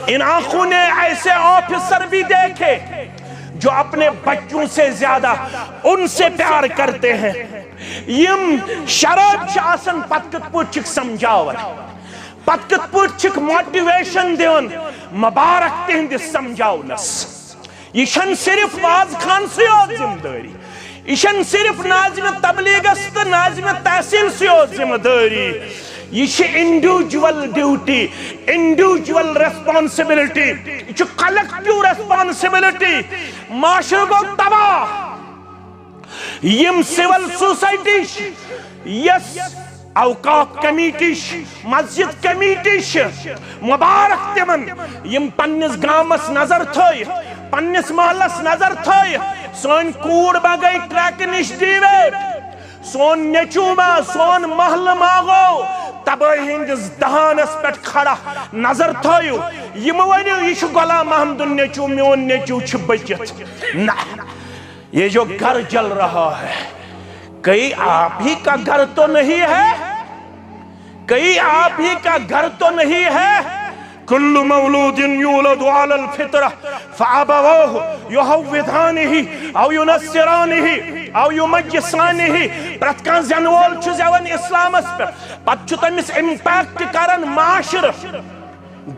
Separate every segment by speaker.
Speaker 1: इन आंखों ने ऐसे ऑफिसर भी देखे जो अपने बच्चों से ज्यादा उनसे प्यार करते हैं। यम शराब आसन पत कत पट समझावन, पत कत पट मोटिवेशन दिवन मुबारक तिहंदिस समझावनस। यह सिर्फ वाज खान से जिम्मेदारी, यह सिर्फ नाज़िम तबलीगस तो नाज़िम तहसील से जिम्मेदारी, यह इंडिविजुअल ड्यूटी, इंडिविजुअल रेस्पॉन्सिबिलिटी, यह कलेक्टिव रेस्पॉन्सिबिलिटी। माशरे गो तबाह, यम सिविल सोसाइटी, यस औकाफ कमेटी, मस्जिद कमेटी, मुबारक तिमन यम पन्निस गामस नजर थई, पन्निस महलस नजर थई। सोन कूड़ बगई ट्रक निश दीवे, सोन नेचुमा सोन महल मागो तबाही हिंदिस दहानस पे खड़ा नजर थो। यम वनु यह गुलाम महमद नेचू, मोन नेचू बचित ना। ये जो घर जल रहा है कहीं आप ही का घर तो नहीं है, कहीं आप ही का घर तो नहीं है। कुल्लु मौलूदिन यूलदु अलल फितरा फअबवाहु युहव्विदानिही औ युनस्सिरानिही औ युमज्जिसानिही। प्रत कान जनवोल छु जवन इस्लामस पे पत छु तमिस इंपैक्ट करन माशर,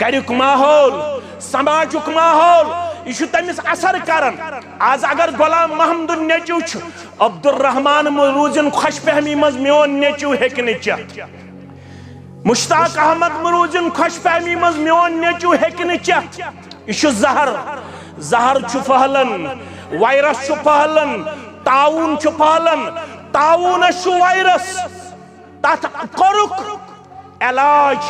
Speaker 1: गरुक माहौल, समाजुक माहौल, यह तमिस असर करन। आज अगर गुलाम महमद नेचू अब्दुल रहमान मरूजन खुशफहमी मज मोन नेचू हेकन चत, मुश्ताक अहमद मरूजन खुशफहमी मज मोन नेचू हेकन चत। यह जहर, जहर छु फहलन, वायरस छु फहलन, ताउन छु फहलन, ताउन छु वायरस, तथ करुक इलाज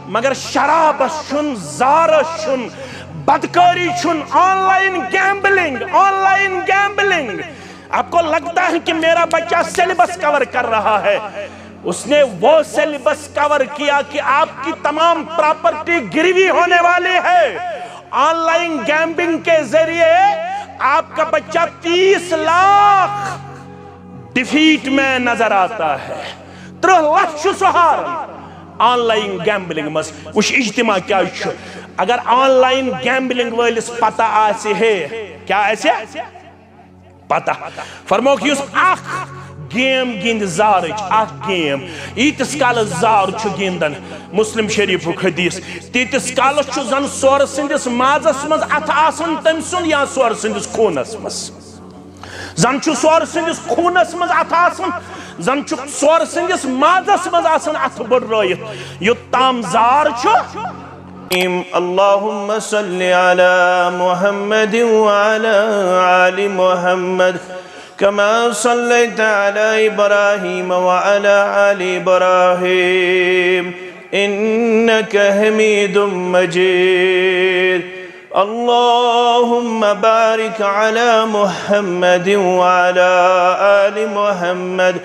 Speaker 1: मगर शराबस छुन, जारस छुन, बदकारी छुन, ऑनलाइन गैम्बलिंग, ऑनलाइन गैम्बलिंग। आपको लगता है कि मेरा बच्चा सिलेबस कवर कर रहा है, उसने वो सिलेबस कवर किया कि आपकी तमाम प्रॉपर्टी गिरवी होने वाली है। ऑनलाइन गैम्बलिंग के जरिए आपका बच्चा 30 लाख डिफीट में नजर आता है, 3 लाख सुहार ऑनलाइन गैम्बलिंग मस उस इज्तिमा क्या। अगर ऑनलाइन गैम्बलिंग वालिस पता आसे है क्या ऐसे पता फरमो कि आख गेम गिंद जार गेम ईतिस काल जार गिंदन। मुस्लिम शरीफ हदीस तीतिस काल जन सोर सिंदिस माजस मज अथ आसन तम सुन या सोर सिंदिस खूनस मज, जन सोर सिंदिस खूनस मज अथ आसन, जन सोर सिंदिस माजस मज आसन अथ बड़्रयित युत्ताम जार
Speaker 2: अल्लाहुम्मा सल्लि अला मुहम्मद व अला आलि मुहम्मद कमा सल्लैता अला इब्राहीम व अला आलि इब्राहीम इन्नका हमीदुम मजीद। अल्लाहुम्मा बारिक अला मुहम्मद व अला आलि मुहम्मद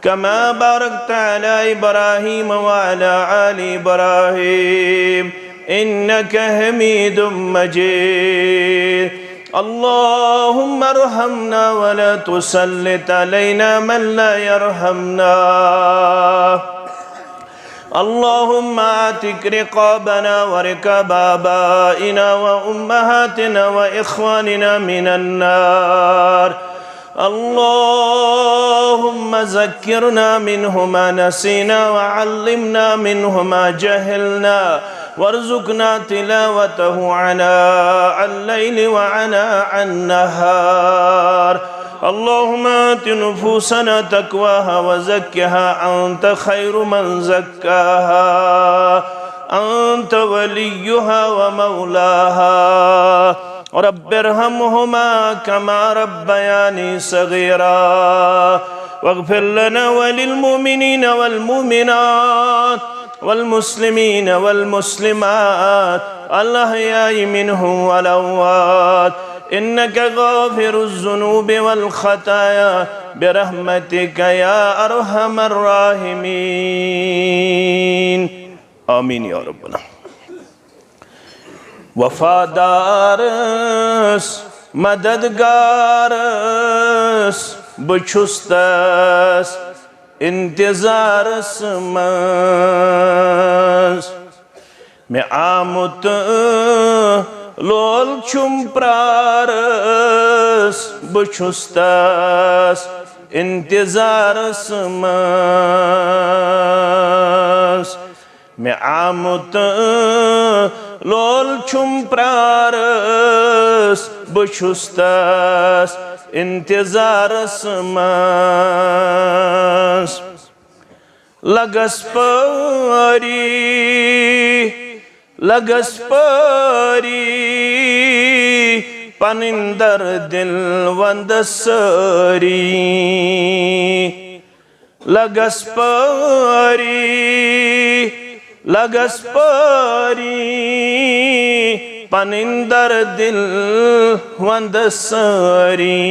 Speaker 2: कमा बारकता अला इब्राहीम व अला आलि इब्राहीम इन्नका हमीदुम मजीद। अल्लाहुम्मा अर्हमना वला तुसल्लित अलैना मन ला यरहमना। अल्लाहुम्मा आतिक रिक़ाबना व रिक़ाब आबाइना व उम्महातिना व इख़वानिना मिनन नार। अल्लाहुम्मा ज़क्किरना मिन्हु मा नसीना व अल्लिमना मिन्हु मा जहलना वर्ज़ुक़ना तिलावतहु अना अल-लैल व अना अन-नहार। अल्लाहुम्मा आति नुफूसना तक़वाहा व ज़क्किहा अंत खैरु मन ज़क्काहा अंत वलियुहा व मौलाहा। रब्बिरहमहुमा कमा रब्बयानी सगीरा वग़फिर लना व लिलमुमिनीन वल मुमिनात वल्मुस्लिमीन वल्मुस्लिमात अल-अहयाई मिनहुम वल अमवात इन्नका गाफिरुज़्ज़ुनूबि वल ख़ताया बिरहमतिका या अरहमर राहिमीन। आमीन या रब्बना। वफादारस मददगारस बछुस्तस इंतजारस मज मैं आमुत लोल छुम प्रारस बुछुस्तास इंतजारस मस मैं आमुत लोल छुम प्रारस बुछुस्तास इंतजारस मस लगस परी पनिंदर दिल वंदसरी लगस परी पनिंदर दिल वंदसरी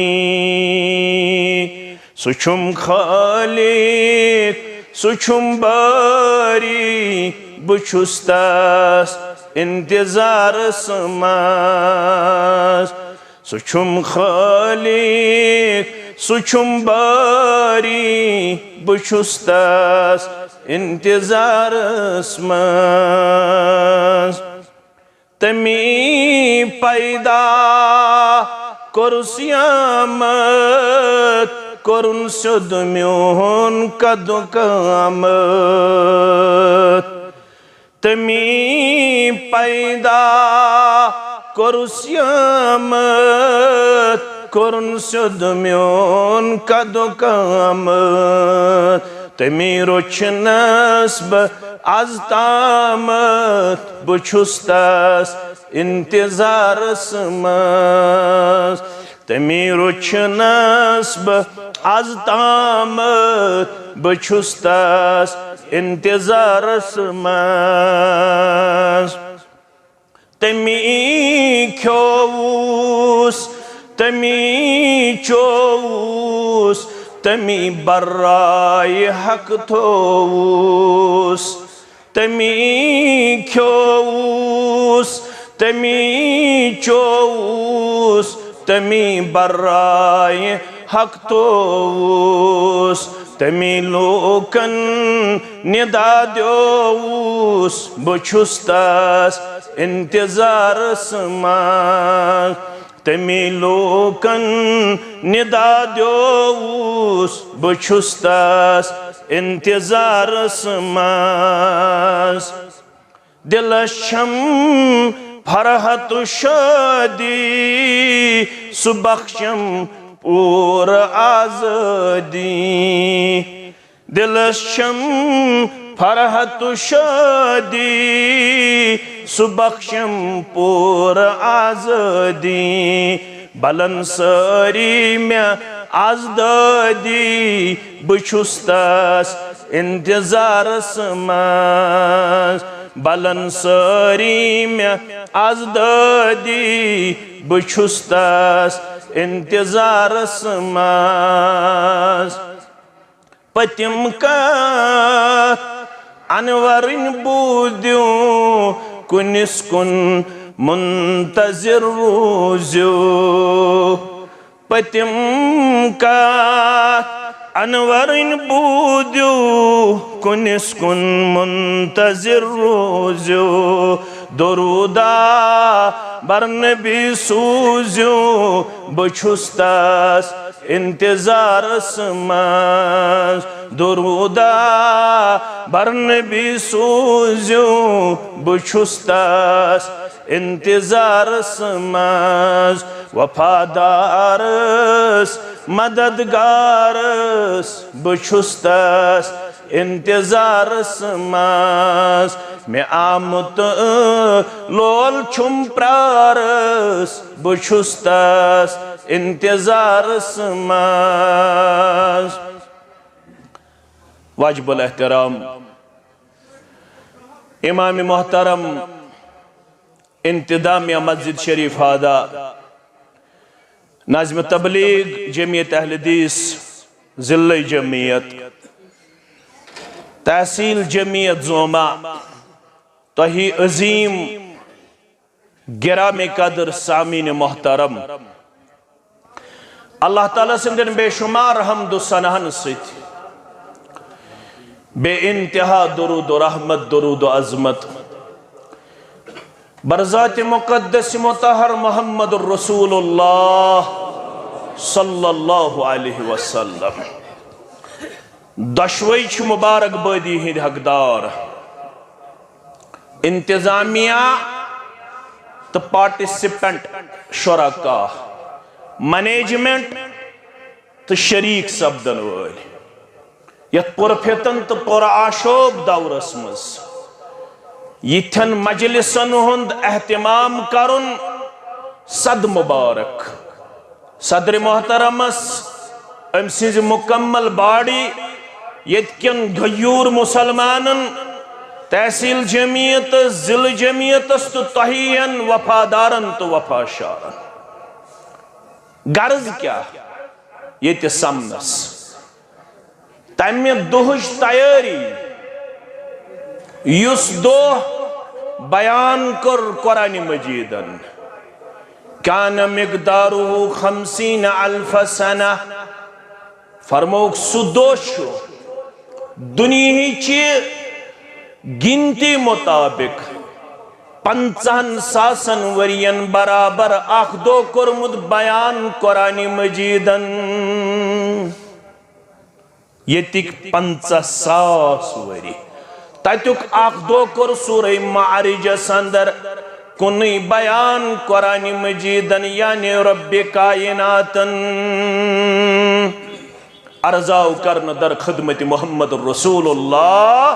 Speaker 2: सुछुम खालिक सुछुम बारी बुछुस्तास इंतजारस मस सुछुम खालिक सुछुम बारी बुछुस्तास इंतजारस मस तमी पैदा कुर्सियामत कोरुन सुद म्योन कदु कामत तमी पैदा कुर्सियामत कोरुन सुद म्योन कदु कामत तमी रोचनस ब आजतामत बुछुस्तास इंतजारस मस तमी रोचनस ब आजतामत बुछुस्तास इंतजारस मस तमी ख्योवुस तमी चोवुस तमी बर्राय हक थोवुस तमी ख्योवुस तमी चोवुस तमी बर्राय हक थोवुस तमी लोकन निदा द्योवुस बुछुस्तास इंतजारस मस तमी लोकन निदा द्योवुस बुछुस्तास इंतजारस मस दिलशम फरहत शादी सुबख्शम पूर आज़ादी दिलशम फरहत शादी सुबख्शम पूर आज़ादी बलनसरी में आज़दादी बुछुस्तास इंतजारस मस बलनसरी में आज़दादी बुछुस्तास इंतजारस मस पतिम का अनवरिन बूद्यो कुनिस कुन मुंतजिर रोज़्यो पतिम का अनवरिन बूद्यो कुनिस कुन मुंतजिर रोज़्यो दरूदा बरनबी सूज़्यो बुछुस्तास इंतजारस मस दरूदा बरनबी सूज़्यो बुछुस्तास इंतजारस मस वफादारस मददगारस बुछुस्तास इंतजारस मस मैं आमुत लोल छुम प्रारस बुछुस्तास इंतजारस मस वाजिबुल एहतराम इमाम मोहतरम इंतजामिया मस्जिद शरीफ हादा नाज़िम तबलीग जमीयत अहले हदीस ज़िले जमीयत तहसील जमीयत जोमा तही अजीम गिराम कदर सामीन मोहतरम अल्लाह ताला सिंदन बेशुमार हमदु सनहन सित बे इंतहा दुरूद व रहमत दुरूद व अज़मत बरज़ात मुक़द्दस मुतहर मोहम्मद रसूलुल्लाह सल्लल्लाहु अलैहि वसल्लम दशवई मुबारक बादी हिंद हकदार इंतजामिया तो पार्टिसिपेंट शुरका मैनेजमेंट तो शरीक सपदन वल यथ पुरफितन तो पुर आशोब दौरस मज यिथन मजलिसन हुंद एहतिमाम करुन सद मुबारक सदर मोहतरमस अम सिज मुकम्मल बाड़ी यन गयूर मुसलमानन तहसील जमीयत जिल जमीयत तो तहियन वफादारन तो वफाशारन गर्ज क्या ये समनस तमे दोहच तैयारी युस दोह बयान कर कुरान मजीदन कान मिकदारुहु 50 अल्फ सना फरमोक सुदोश दुनिया गिनती मुताबिक 50,000 वरियन बराबर अख दो कोरमुत बयान कुरान मजीदन यतिक 50,000 वरी तत्युक अख दो कोर सूरह मारिजस अंदर कुनी बयान कुरान मजीदन यानी रब्बे कायनातन अर्जाव करन दर खिदमत मोहम्मद रसूलुल्लाह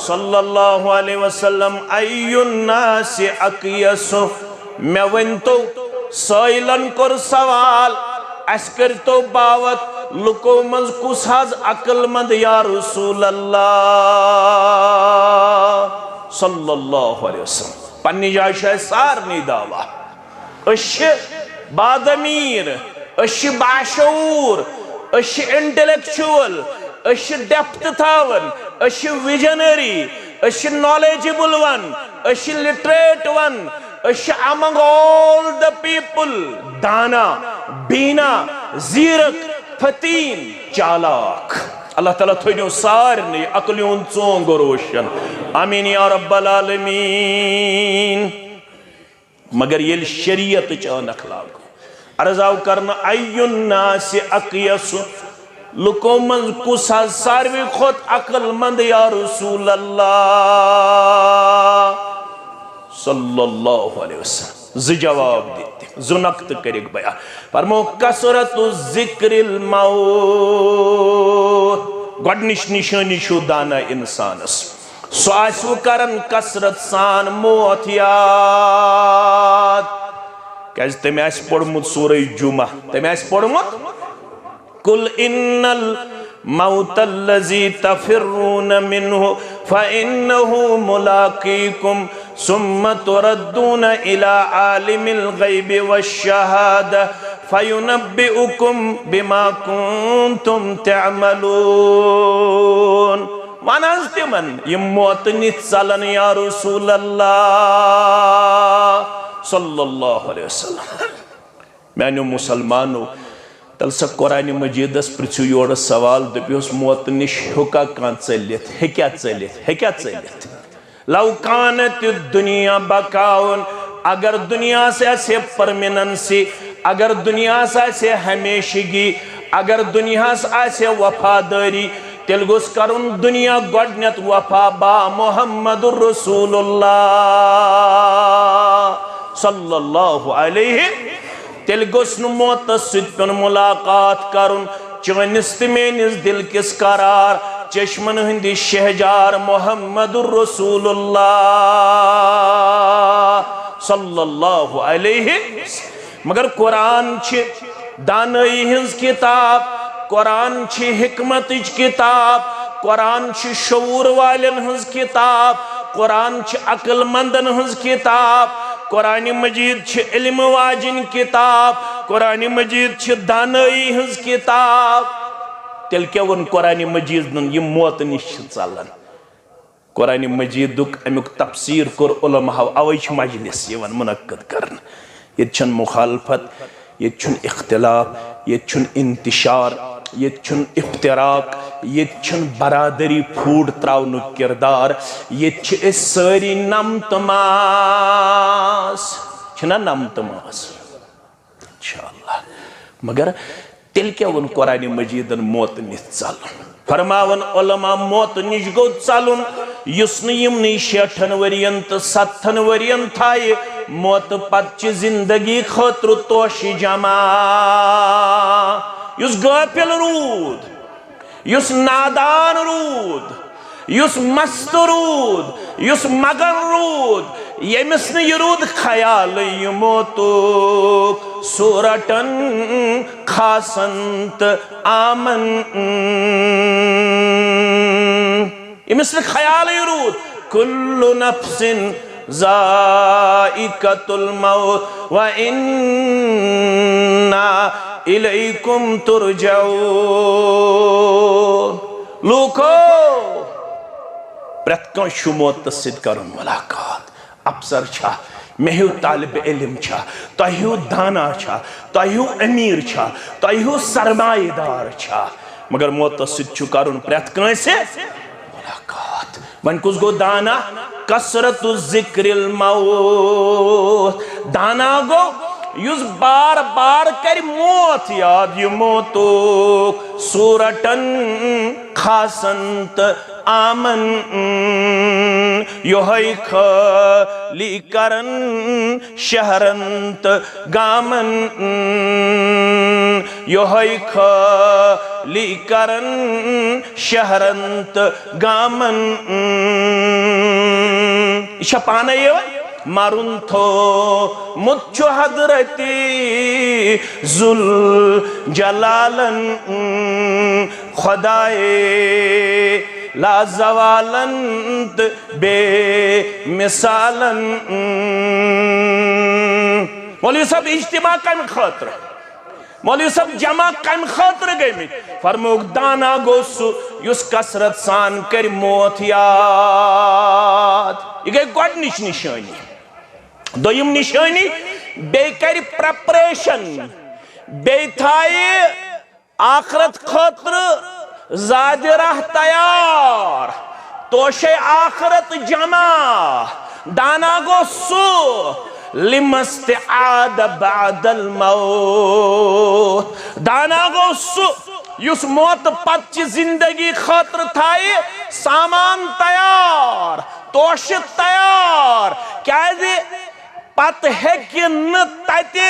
Speaker 2: सल्लल्लाहु अलैहि वसल्लम अय्युन नास अक़यसु मे वनतो साइलन कर सवाल अस करतो बावत लुको मज कुस हज अक्लमंद या रसूल अल्लाह सल्लल्लाहु अलैहि वसल्लम पन्नी जाय शाय सारनी दावा अश बादमीर अश बाशऊर अश इंटेलेक्चुअल अश डेप्थ थावन अश विजनरी अश नॉलेजेबल वन अश लिटरेट वन अश अमंग ऑल द पीपल दाना बीना जीरक फतीन चालाक अल्लाह ताला थोनो सारने अकलियों चोंग रोशन आमीन या रब्बल आलमीन मगर ये शरीयत चानक लागू अर्जाव करना अय्युन नास अक़यसु लुको मन कुस सारवी खुद अक्लमंद या रसूल अल्लाह सल्लल्लाहु अलैहि वसल्लम जवाब देते जुनक्त करिक बयान फरमो कसरतु जिक्रिल मौत गडनिश निशानी शु दाना इंसानस सो आसु करन कसरत सान मौत याद कैसे तमे आस पढ़मुत सूरह जुमा तमे आस पढ़मुत कुल इन्नल मौतल्लज़ी तफिर्रून मिन्हु फ़इन्नहु मुलाक़ीकुम सुम्मा तुरद्दून इला आलिमिल ग़ैबि वश्शहादा फ़युनब्बिउकुम बिमा कुन्तुम तअमलून वनज़ तिमन ये मौत नित चलन या रसूल अल्लाह सल्लल्लाहु अलैहि वसल्लम मैंने मुसलमानों तल सा कुरान मजीदस पृथ्वी योड़ सवाल दपियोस मौत निश हुका कान चलित हेक्या चलित लव कानत दुनिया बकाउन अगर दुनिया से ऐसे परमानेंसी अगर दुनिया से ऐसे हमेशगी अगर दुनिया से ऐसे वफादारी तेल गोस करुन दुनिया गडनत वफा बा मोहम्मदुर रसूलुल्लाह सल्लल्लाहु अलैहि तेल गोस मौत सत्य मुलाकात करुन चनिस मेनिस दिल किस करार चश्मन हंदी शहजार मोहम्मदुर रसूलुल्लाह सल्लल्लाहु अलैहि मगर कुरान छ दानई हिंस किताब कुरान छ हिकमत किताब कुरान छ शऊर वालन हंस किताब कुरान छ अक्लमंदन हंस किताब कुरान मजीद छ इल्म वाजिन किताब कुरान मजीद छ दानई हंस किताब तेल क्या वन कुरान मजीद ये मौत निश चलन कुरान मजीदुक अमुक तफसीर कोर उलमा अवै छ मजलिस यवन मुनक्कद करन ये छन मुखालफत ये छन इख्तिलाफ ये छुन इंतिशार, ये छुन इफ्तिराक, ये छुन बरादरी फूड त्राउनु किरदार, ये सारी नमतमास छना नमतमास इंशाअल्लाह। मगर तिल क्या वन कुरान मजीदन मौत निश चलन फरमावन उलमा मौत निश गो चलन युस नयमनी 60 वरियन तो 70 वरियन थाये मौत पत जिंदगी खतर तोश जमा युस गाफिल रूद, युस नादान रूद, युस मस्त रूद, युस मगन रूद, यमिस न यह रूद ख्याल यमोतो सूरटन खासंत आमन, यमिस न ख्याल यह रूद कुल्लु नफ्सिन ज़ाइक़तुल मौत व इन्ना इलैकुम तुरजऊन। लूको प्रत कशु मौत सद कर मुलाकात। अफसर छा, मेहू तालिब इल्म छा, तहू दाना छा, तहू अमीर छा, तहू सरमाएदार छा, मगर मौत सद कर प्रत कंसे मुलाकात। वन कुस गो दाना कसरत जिक्रिल मौत। दाना गो युस बार बार कर मौत याद, यह मौतो सूरटन खासंत आमन, योहै खली करन शहरंत गामन, योहै खली करन शहरंत गामन। इशा पाना ये मारुन थो मुच्छ हजरती जुल जलालन खुदाए लाजवालंत बे मिसालन। मौलवी साहब इज्तिमा कम खतर, मौलवी साहब जमा कम खतर गई फरमोक दाना गोसु युस कसरत सान कर मौत याद। यह गई गोडनिच निशानी। दोयम निशानी बे कर प्रेपरेशन, बे थाये आखरत खतर ज़ादिराह तैयार, तोशे आखरत जमा। दाना गो सु लिमस्तिआद बादल मौत। दाना गो सु युस मौत पत जिंदगी खतर थाये सामान तैयार, तोश तैयार। क्या पत हेक्य न तते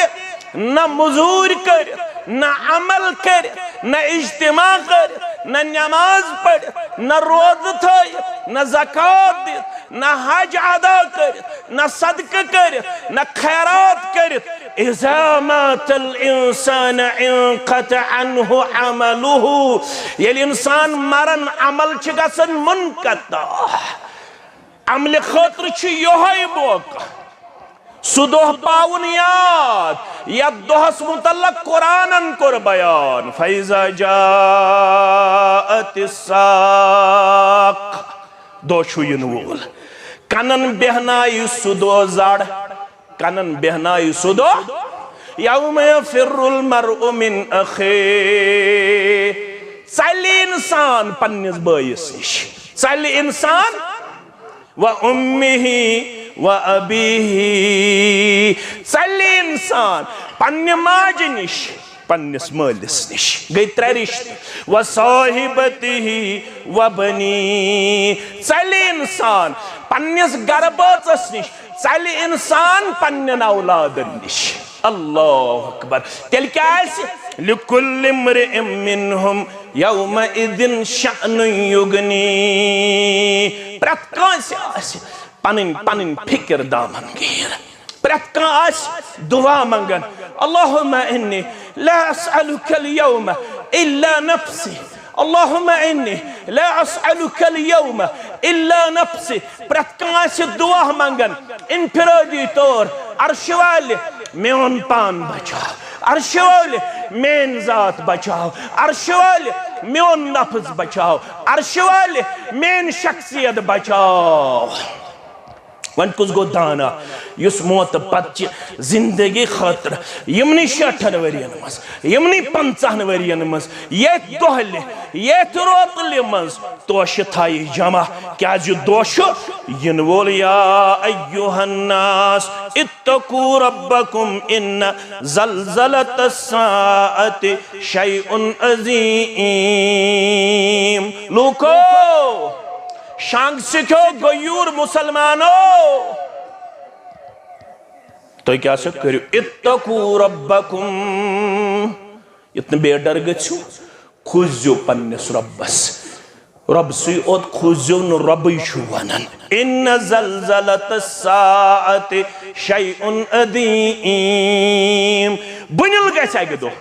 Speaker 2: न मजूर कर, न अमल कर, न इज्तिमा कर, न नमाज पढ़, न रोज़ थय, न ज़कात दित, न हज अदा कर, न सदक कर, न खैरात कर। इज़ा मातल इंसान इंक़ता अन्हु अमलुहु। येल इंसान मरन अमल छ गसन मुनक़ता। अमल खतर छ योहै मौका सुदोह पाउन याद, या दोहस मुतल्लक कुरानन कोर बयान। फैज़ा जाअतिस साक़ दोशु युनवुल। कनन बेहनाई सुदो जड़, कनन बेहनाई सुदो यौम यफिरुल मरउ मिन अखे। चल इंसान पन्निस बायस निश, चल इंसान व उम्मिही व अबीही। चल इंसान पन्ने माज निश, पन्निस मालिस निश। गई त्रै रिश्ते व साहिबतिही व बनी। चल इंसान पन्निस गरबाचस निश, चल इंसान पन्नन औलादन निश। अल्लाहु अकबर। तेल क्या लिकुल्लि इम्रिइन मिनहुम यौमइदिन शअनुन युगनी। प्रत कांसे पन पन फिक्र दामन गिर। प्रत दुआ मंगन अल्लाहुम्मा इन्नी ला अस्अलुका अल-यौम इल्ला नफ्सी, अल्लाहुम्मा इन्नी ला अस्अलुका अल-यौम इल्ला नफ्सी। प्रत दुआ मंगन इनफिरादी तौर अर्श वाले मेन पान बचाओ, अर्श वाले मेन जात बचाओ, अर्श वाले मेन नफ्स बचाओ, अर्श वाले मेन शख्सियत बचाओ। वन कुछ गो दाना युस मौत पच जिंदगी खातर यमनी 60 वरियन मस यमनी 50 वरियन मस ये दोहले ये रोतले मस तोश थाई जमा क्या जो दोश यन वोल या अय्युहन्नास इत्तकू रब्बकुम इन्न ज़लज़लतस साअति शैउन अज़ीम। लूको शांग सिखो गयूर मुसलमानो तो क्या सो करो इत्तकू रब्बकुम इतने बेडर गो खुजो पन्नस रब्बस रब सुई ओत खुजो न रब वनन इन्न ज़लज़लतस साअति शैउन अज़ीम। बुनिल गो दो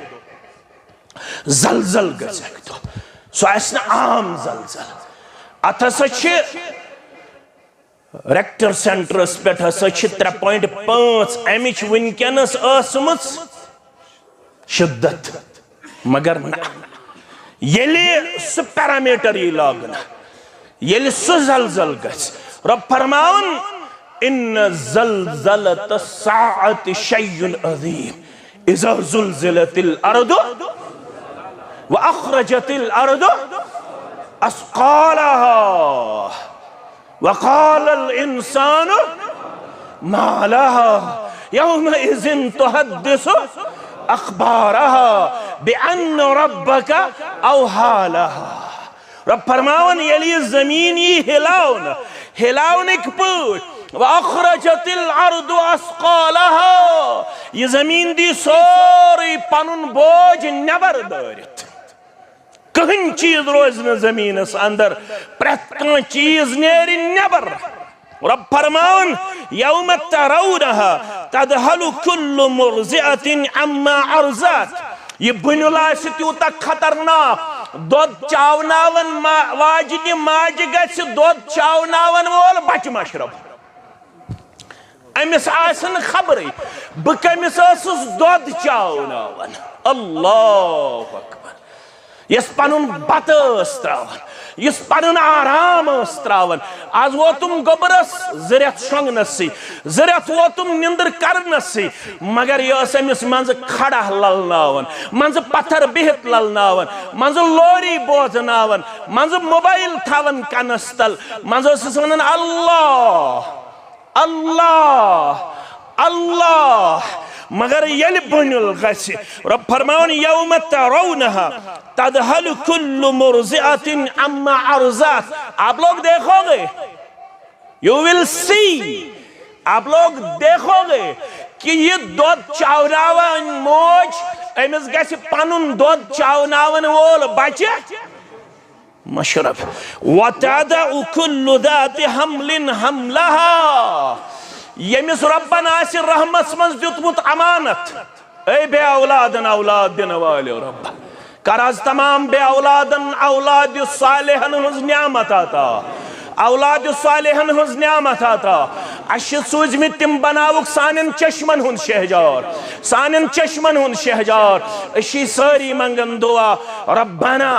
Speaker 2: जलजल गो दो सो आसना आम जलजल अत रेक्टर सेंटरस पे 3.5 अमिच वनकस शिद्दत मगर सह पैरामीटर यी लागन सह जलजल गस रब फरमावन इन्न ज़लज़लतस साअति शैउन अज़ीम इज़ा ज़ुलज़िलतिल अर्दु व अख़रजतिल अर्दु अस्क़ालहा वक़ालल इंसानु मा लहा यौमइज़िन तुहद्दिसु अख़बारहा बिअन्न रब्बका औहा लहा। रब फरमावन यली ज़मीन यी हिलावनिक पट व अख़रजतिल अर्दु अस्क़ालहा ये ज़मीन दी सोरी पनुन बोझ नेबर दारित कहीं चीज रोज न जमीन अंदर प्रत चीज नेरी नेबर। रब फरमावन यौम तरौनहा तदहलु कुल्लु मुर्ज़िअतिन अम्मा अर्ज़त ये बुनिल तूता खतरनाक दोद चावनावन वाजिनि माज गछ दोद चावनावन वोल बच मशरब अमिस आसन खबर बह कमिस दोद चावनावन। अल्लाहु अकबर यस पनुन बत त्रावन यस पनुन आराम त्रावन आज वोतुम गोबरस ज़रियत शोंगनसी ज़रियत वोतुम निंदर करनसी मगर यह अमिस मंज खड़ा ललनावन मंज पत्थर बिहित ललनावन मंज लोरी बोजनावन मंज मोबाइल थावन कनस तल मंज वनन अल्लाह अल्लाह अल्लाह मगर यल बुनिल गछ रब फरमावन यौम तरौनहा तदहलु कुल्लु मुर्ज़िअतिन अम्मा अर्ज़त। आप लोग देखोगे यू विल सी आप लोग देखोगे कि ये दोद चावनावन मोज अमिस गछ पनुन दोद चावनावन वोल बचे मशरफ वतदउ कुल्लु ज़ाति हमलिन हमलहा यमिस रब्बन आसि रहमस मज दितमुत अमानत ए बे औलादन औलाद दिन वाले रब्बा कर आज तमाम बे औलादन औलाद सालिहन हुज नियामत आता औलाद सालिहन हुज नियामत आता अश सूजमित तिम बनावुक सानिन चश्मन हुन शहजार सानिन चश्मन हुन शहजार अशी सारी मंगन दुआ रब्बना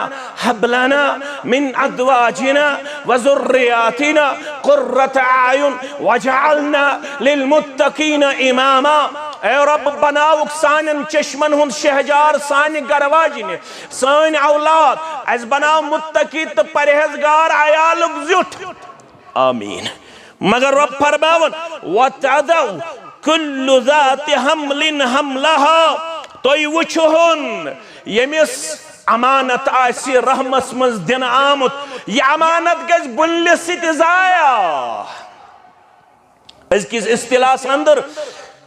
Speaker 2: हब लना मिन अज़वाजिना व ज़ुर्रियातिना क़ुर्रत आयुन वजअलना लिलमुत्तक़ीना इमामा। ए रब बनावुक सानिन चश्मन हुन शहजार सानि गरवाजिन सान औलाद अस बनाव मुत्तकी तो परहेजगार आयालुक जुट आमीन। मगर रब फरमावन वतदउ कुल्लु ज़ाति हमलिन हमलहा तोय वुछुन यमिस अमानत आसि रहमस मज दिन आमुत ये अमानत गज बुल्ल सित जाया इसकिस इस्तिलास अंदर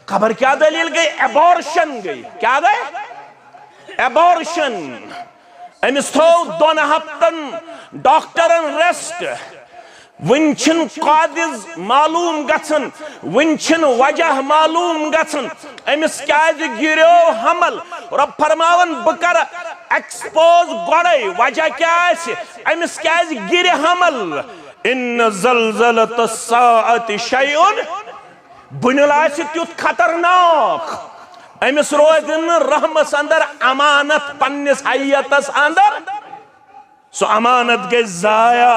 Speaker 2: खबर क्या दलील गई एबॉर्शन गई क्या गई एबॉर्शन अमिस थो 2 हफ्तन डॉक्टरन रेस्ट वंचन कादिज मालूम गसन वंचन वजह मालूम गसन अमिस क्या गिरो हमल रब फरमावन बकर एक्सपोज गोड़े वजह क्या अमिस क्या गिर हमल इन ज़लज़लतस साअति शैउन बुनिल तुत खतरनाक अमिस रोज रहमस अंदर अमानत पन्निस हैयतस अंदर सो अमानत गई जाया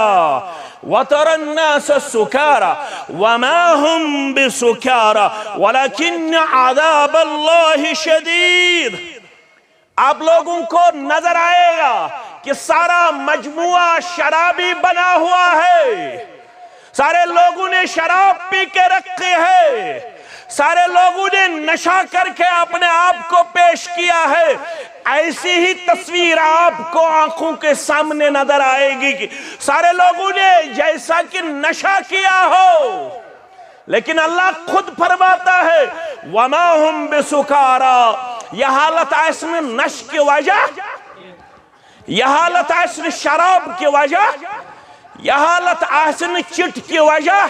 Speaker 2: वतरा अन्नास सुकारा वमा हुम बिसुकारा वलकिन अज़ाबल्लाहि शदीद। आप लोगों को नजर आएगा कि सारा मजमुआ शराबी बना हुआ है, सारे लोगों ने शराब पी के रखे है, सारे लोगों ने नशा करके अपने आप को पेश किया है। ऐसी ही तस्वीर आपको आंखों के सामने नजर आएगी कि सारे लोगों ने जैसा कि नशा किया हो, लेकिन अल्लाह खुद फरमाता है वमा हुम बिसुकारा। यह हालत आसने नश की वजह, यह हालत आसने शराब की वजह, यह हालत आसने चिट की वजह,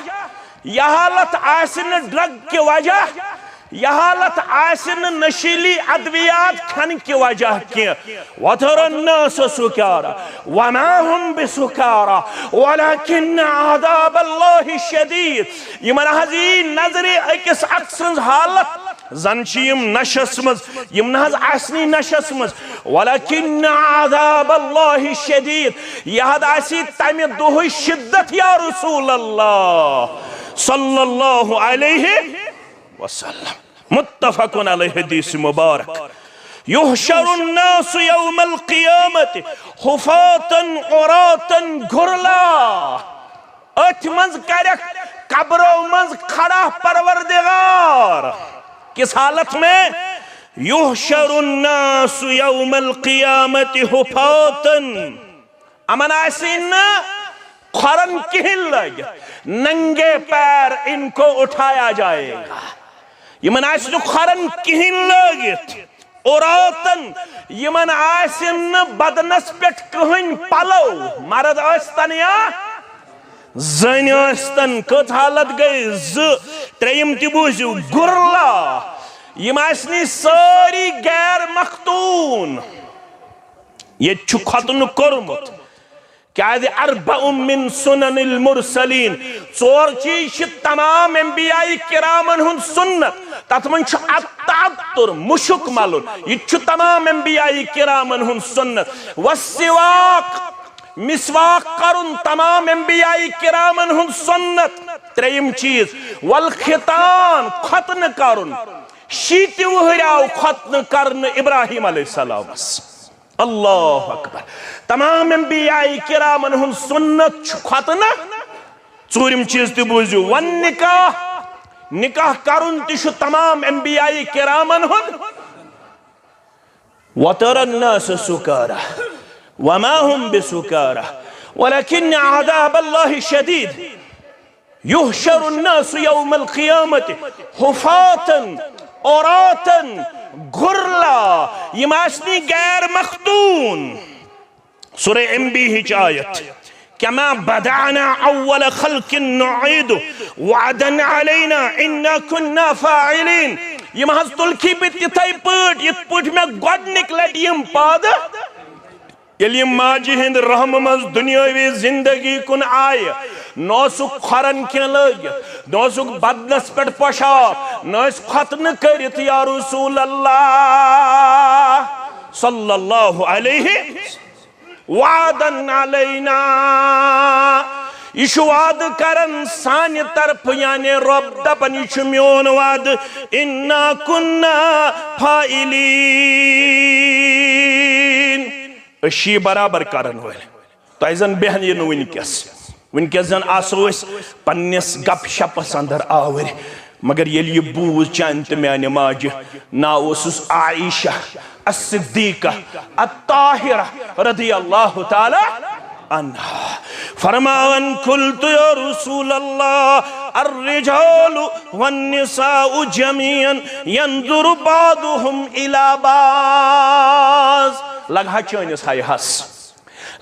Speaker 2: यह हालत आसने ड्रग की वजह, यह हालत आसने नशीली अद्वियात खाने की वजह की। वतरा अन्नास सुकारा वमा हुम बिसुकारा वलकिन अज़ाबल्लाहि शदीद। यमन हज़ी नजरे अकिस अक्सर हालत जन नशस मज यम नहज आसनी नशस मज वलकिन अज़ाबल्लाहि शदीद। यह आसी तमे दुह शिद्दत या रसूल अल्लाह सल्लल्लाहु अलैहि वसल्लम। मुत्तफ़क़ुन अलैहि हदीस मुबारक। युहशरुन नास यौमल क़ियामत हुफ़ातन उरातन घुरला। अथ मज करक कब्रों मज खड़ा परवरदिगार। किस हालत में? युहशरुन नास यौमल क़ियामत हुफ़ातन। अमन आसीन खरन किहिन लग, नंगे पैर इनको उठाया जाएगा। यमन आसिन खरन किहिन लगित, उरातन यमन आसिन बदनस पेट कहन पलो, मर्द आस्तन या जन आस्तन। कत हालत गई त्रेयम तिबूजु गुरला। यम आसनी सारी गैर मख्तून। ये खतन कोरमुत क्या अरबअ मिन सुननिल मुरसलीन। चोर चीज तमाम अंबियाई किरामन हुन सुन्नत। तथ मन अत्तअत्तुर मुशुक मलुन, यह तमाम अंबियाई किरामन हुन सुन्नत। वस्सिवाक मिसवाक करुन तमाम अंबियाई किरामन हुन सुन्नत। त्रेयम चीज वल खितान खतन करुन। शीति वहराव खतन करन इब्राहिम अलैहिस्सलाम। अल्लाह अकबर। तमाम अंबियाई किरामन हुन सुन्नत खतना। चूरिम चीज ते बूझू वन निकाह, निकाह करुन तिश तमाम अंबियाई किरामन हुन। वतरा अन्नास सुकारा वमा हुम बिसुकारा वलकिन अज़ाबल्लाहि शदीद। युहशरु अन्नास यौमल क़ियामत हुफ़ातन औरातन घुरला। यम आसनी गैर मख्तून। सूरह अंबिया की आयत कमा बदाना अव्वल खल्किन नुईदु वअदन अलैना इन्ना कुन्ना फाइलिन। यम हज तुलखी पे तिथै पट यत पट में गोडनिक लट यम पाद यलि माजी हिंद रहम मज दुनियावी जिंदगी कुन आय। नौसुक खरन के लग, नौसुक बदनस पेट पोशा, नौस खतन करित या रसूल अल्लाह सल्लल्लाहु अलैहि वादन अलैना। यह वाद करन सान तरफ यानी रब दपन यह मोन वाद। इन्ना कुन्ना फाइलीन। अशी बराबर करन वल तह जन बेहन यह वनकस जन आसो पन्नस गप शपस अंदर आवर। मगर ये बूझ चान तो माने माज नाव आयशा अस्सिद्दीक़ा अत्ताहिरा रज़ियल्लाहु ताला अन्हा। फरमान कुल्तु या रसूल अल्लाह अर्रिजालु वन्निसाउ जमीअन यंजुरु बादुहुम इला बाज़। लगा चनिस हाय हस,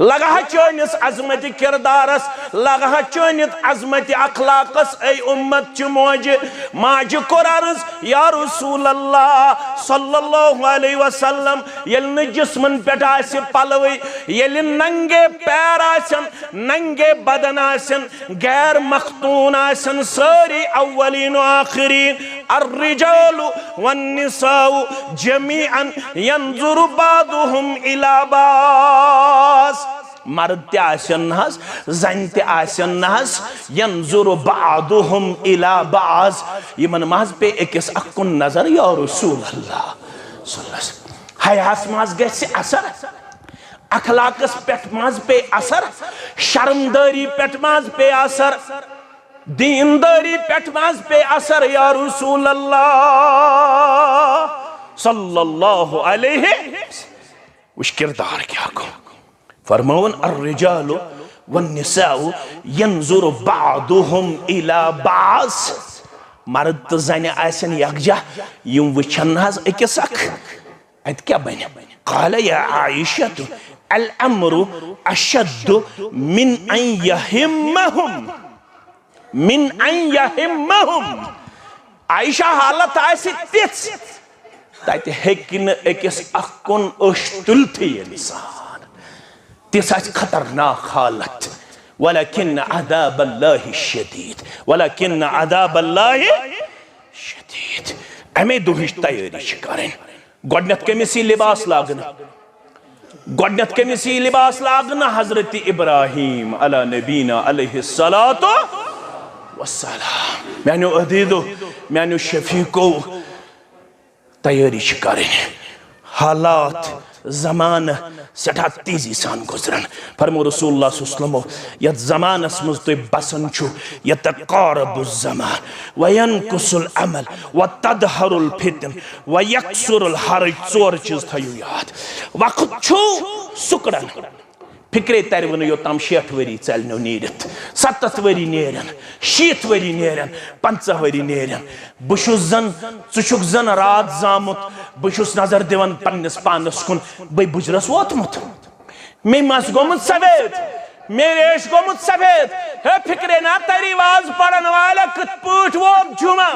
Speaker 2: लगा चनिस अजमत किरदारस, लगा चनित अजमत अखलाकस। ऐ उम्मत च मोज माज कोर अर्ज या रसूल अल्लाह सल्लल्लाहु अलैहि वसल्लम यल न जिस्मन पेट आसि पलवै, यल नंगे पैर आसन, नंगे बदन आसन, गैर मख्तून आसन, सारी अव्वलीन व आखिरीन। अर्रिजालु वन्निसाउ जमीअन यंजुरु बादुहुम इला बाज़। मर्द ते आसन नहज जन ते आसन नहज यंजुर बादुहुम इला बाज यमन महज पे एकस अकुन नजर या रसूल अल्लाह सल्लल्लाहु हयास मज गसे असर अखलाकस पेट मज पे असर शर्मदारी पेट मज पे असर दीनदारी पेट मज पे असर या रसूल अल्लाह सल्लल्लाहु अलैहि उस किरदार क्या को फरमावन अर्रिजालु वन्निसाउ यंजुरु बादुहुम इला बाज मर्द तो जन आसन यकजा यम वचन हज अकिस अख अत क्या बन काल या आयशतु अल अम्रु अशद्दु मिन अन यहिम्महुम आयशा हालत आसि तिस तत हेकिन अकिस अकुन तुलथि इंसान तिस आसि खतरनाक हालत वलकिन अज़ाब अल्लाहि शदीद वलकिन अज़ाब अल्लाहि शदीद अमे दुहिश तैयारी करें गोडनत कमिस लिबास लागन गोडनत कमिस लिबास लागन हजरत इब्राहिम अला नबीना अलैहिस्सलातु वस्सलाम मैंने अदीदो मैंने शफीको तैयारी करें हालात जमान सठा तेजी सान गुजरन फरमो रसूलुल्लाह सल्लल्लाहु अलैहि वसल्लम यत जमानस मज तो बसन छु यतकारबुज जमान व यनकुसुल अमल व तदहरुल फितन व यक्सुरुल हरज चोर चीज थयु याद वक्त छु सुकड़न फिक्रे तरवन योताम 60 वरी चलनो नीरत 70 वरी नेरन 60 वरी नेरन 50 वरी नेरन बुशुस जन रात जामुत बुशुस नजर दिवन पन्नस पानस कुन बे बुजरस वोतमुत मे मस गोमुत सफेद मेरे एश गोमुत सफेद हे फिक्रे ना तरी वाज पढ़न वाला कतपुट वो जुमा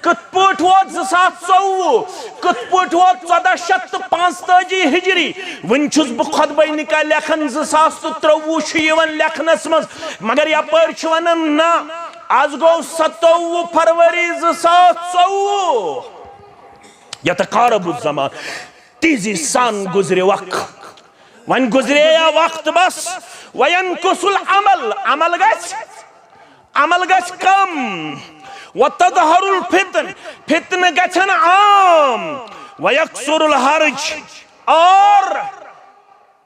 Speaker 2: कतपुट वो 2024 कतपुट वो 1445 हिजरी वन छुस बह खुतबा निकाल लेखन 2023 लेखनस मज मगर यपर वनान ना आज गो 27 फरवरी 2024 यतकारबुज जमान तेजी सान गुजरे वक्त वन गुजरे या वक्त बस वयनकुसुल अमल गछ कम वतदहरुल फितन गछन आम वयक्सुरुल हरज और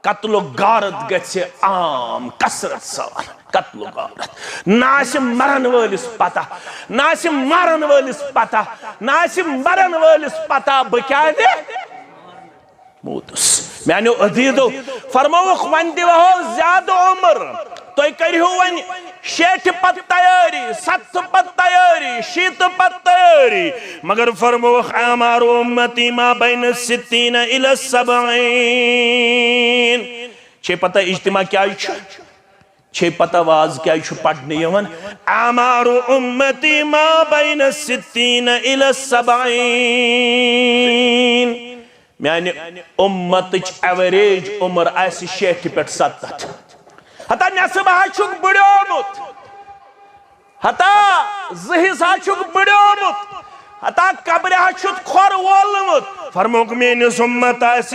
Speaker 2: कत्लो गारत गछे आम कसरत सान कत्लो गारत नाश मरन वलिस पता नाश मरन वलिस पता नाश मरन वलिस पता बक्यादे मोदस मैंने अदीदो फरमावख वन दिवहो ज्यादा उम्र तो करियो वन 60 पत तैयारी 70 पत तैयारी 60 पत तैयारी मगर फरमावख आमार उम्मती मा बैन 60 इला 70 छे पता इज्तिमा क्या छे पता वाज क्या पढ़ने यवन आमार उम्मती मा बैन 60 इला 70 मैंने उम्मत एवरेज उम्र आस 60 पे 70 हता नसब हाचुक बड़ोमुत हता जहिस हाचुक बड़ोमुत हता कब्र हाचुक खोर वोलमुत फरमोक मेनिस उम्मत आस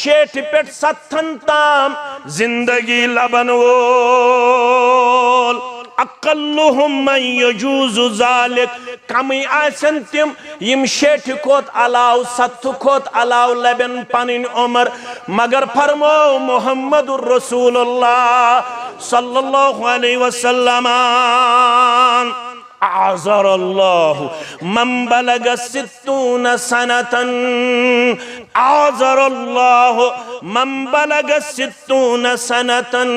Speaker 2: 60 पे 70 ताम जिंदगी लबन वोल अकल्लुहुम मन यजूजु ज़ालिक कमी आसन तिम यम 60 कोत अलाव 70 कोत अलाव लबन पनिन उमर मगर फरमो मुहम्मदुर रसूलुल्लाह सल्लल्लाहु अलैहि वसल्लम आज़रल्लाहु मन बलग 60 सनतन आज़रल्लाहु मन बलग 60 सनतन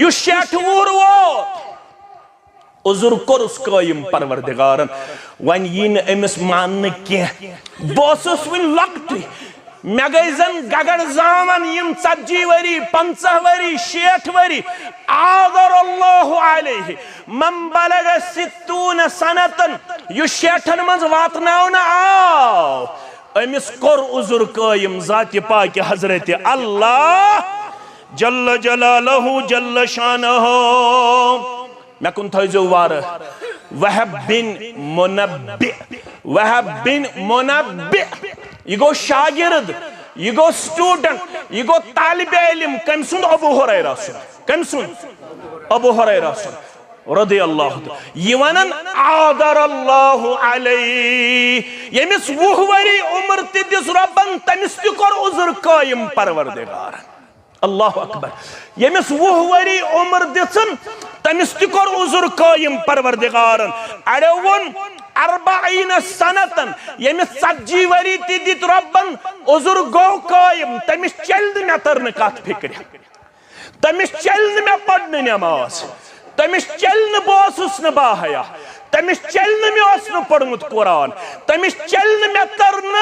Speaker 2: यु 60 वुर वो उजुर कोरुस कायम परवरदिगारन वन यीन अमिस मान के बोसुस वन लक्ति मे गई जन गगड़ जामन यम 40 वरी 50 वरी 60 वरी आज़रल्लाहु अलैहि मन बलग 60 सनतन यु 60 मंज वातनाव न आओ अमिस कोर उजुर कायम जाति पाक हजरत अल्लाह जल्ल जलालहु जल्ल शानहु मैं कुन थो वार वहब बिन मुनब्बि यह गो शागिर्द यह गो स्टूडेंट
Speaker 1: ये गो तालिबे इल्म कम सुन अबू हुरैरा सुन कम सुन अबू हुरैरा सुन रदी अल्लाह ये वनन आदर अल्लाह अलैहि यमिस 20 वरी उम्र ते दिस रब्बन तमिस ते कर उज़र कायम परवरदिगार अल्लाह अकबर यमिस 20 वरी उम्र दिसन तमिस ते कर उज़र कायम परवरदिगार अरे वन 40 सनतन यमिस 40 वरी ते दित रब्बन उज़र गो कायम तमिस चल्द न तरन कत फिक्र तमिस चल्द में पढ़न नमाज तमिस चलन बोसुस न बाहया तमिस चलन में ओसन पढ़मुत कुरान तमिस चलन में तरन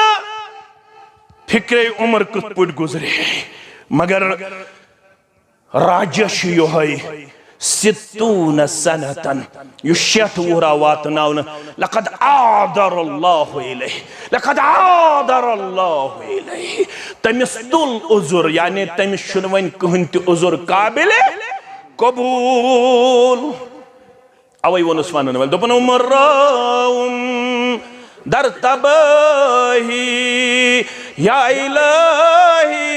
Speaker 1: फिक्रे उम्र कुत पुट गुजरे मगर राजश योहै 60 सनतन युशत वरा वातनाउन लक़द आदर अल्लाह इलैहि लक़द आदर अल्लाह इलैहि तमिस तुल उज़ुर यानी तमिस छुन वन कहन त उज़ुर काबिल कबूल अवै वनुस वनन वल दोपन उमराउम दर तबाही या इलाही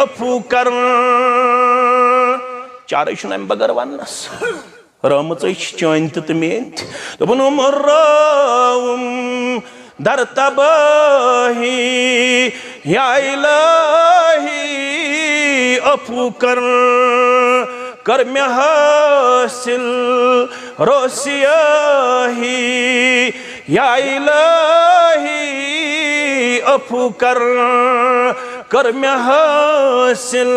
Speaker 1: अफू कर चार शुन बगर वनस रहमत चान तो मेन दोपन उमराउम दर तबाही या इलाही अफू कर में हासिल रोसियाही या इलाही अफू कर में हासिल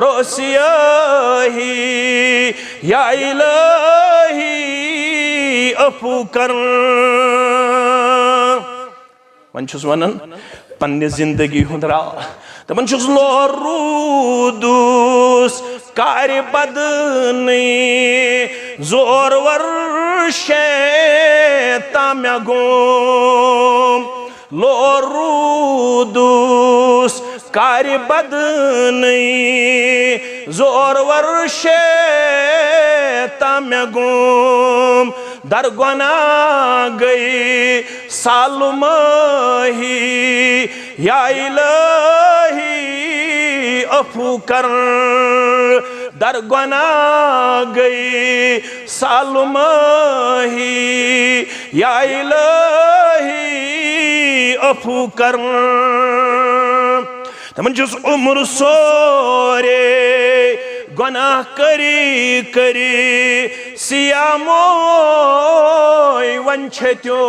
Speaker 1: रोसियाही या इलाही अफू कर वन छुस वनन पन्ने जिंदगी हुंद राह तमन छुस लोरूदुस कार बदनी जोर वर्षे ताम्या गोम लोरूदुस कार बदनी जोर वर्षे ताम्या गोम दरगना गई सालुमाही या इलाही अफू कर दरगना गई सालुमाही या इलाही अफू कर तमन जुस उम्र सोरे गुनाह करी करी सियामोय वंछत्यो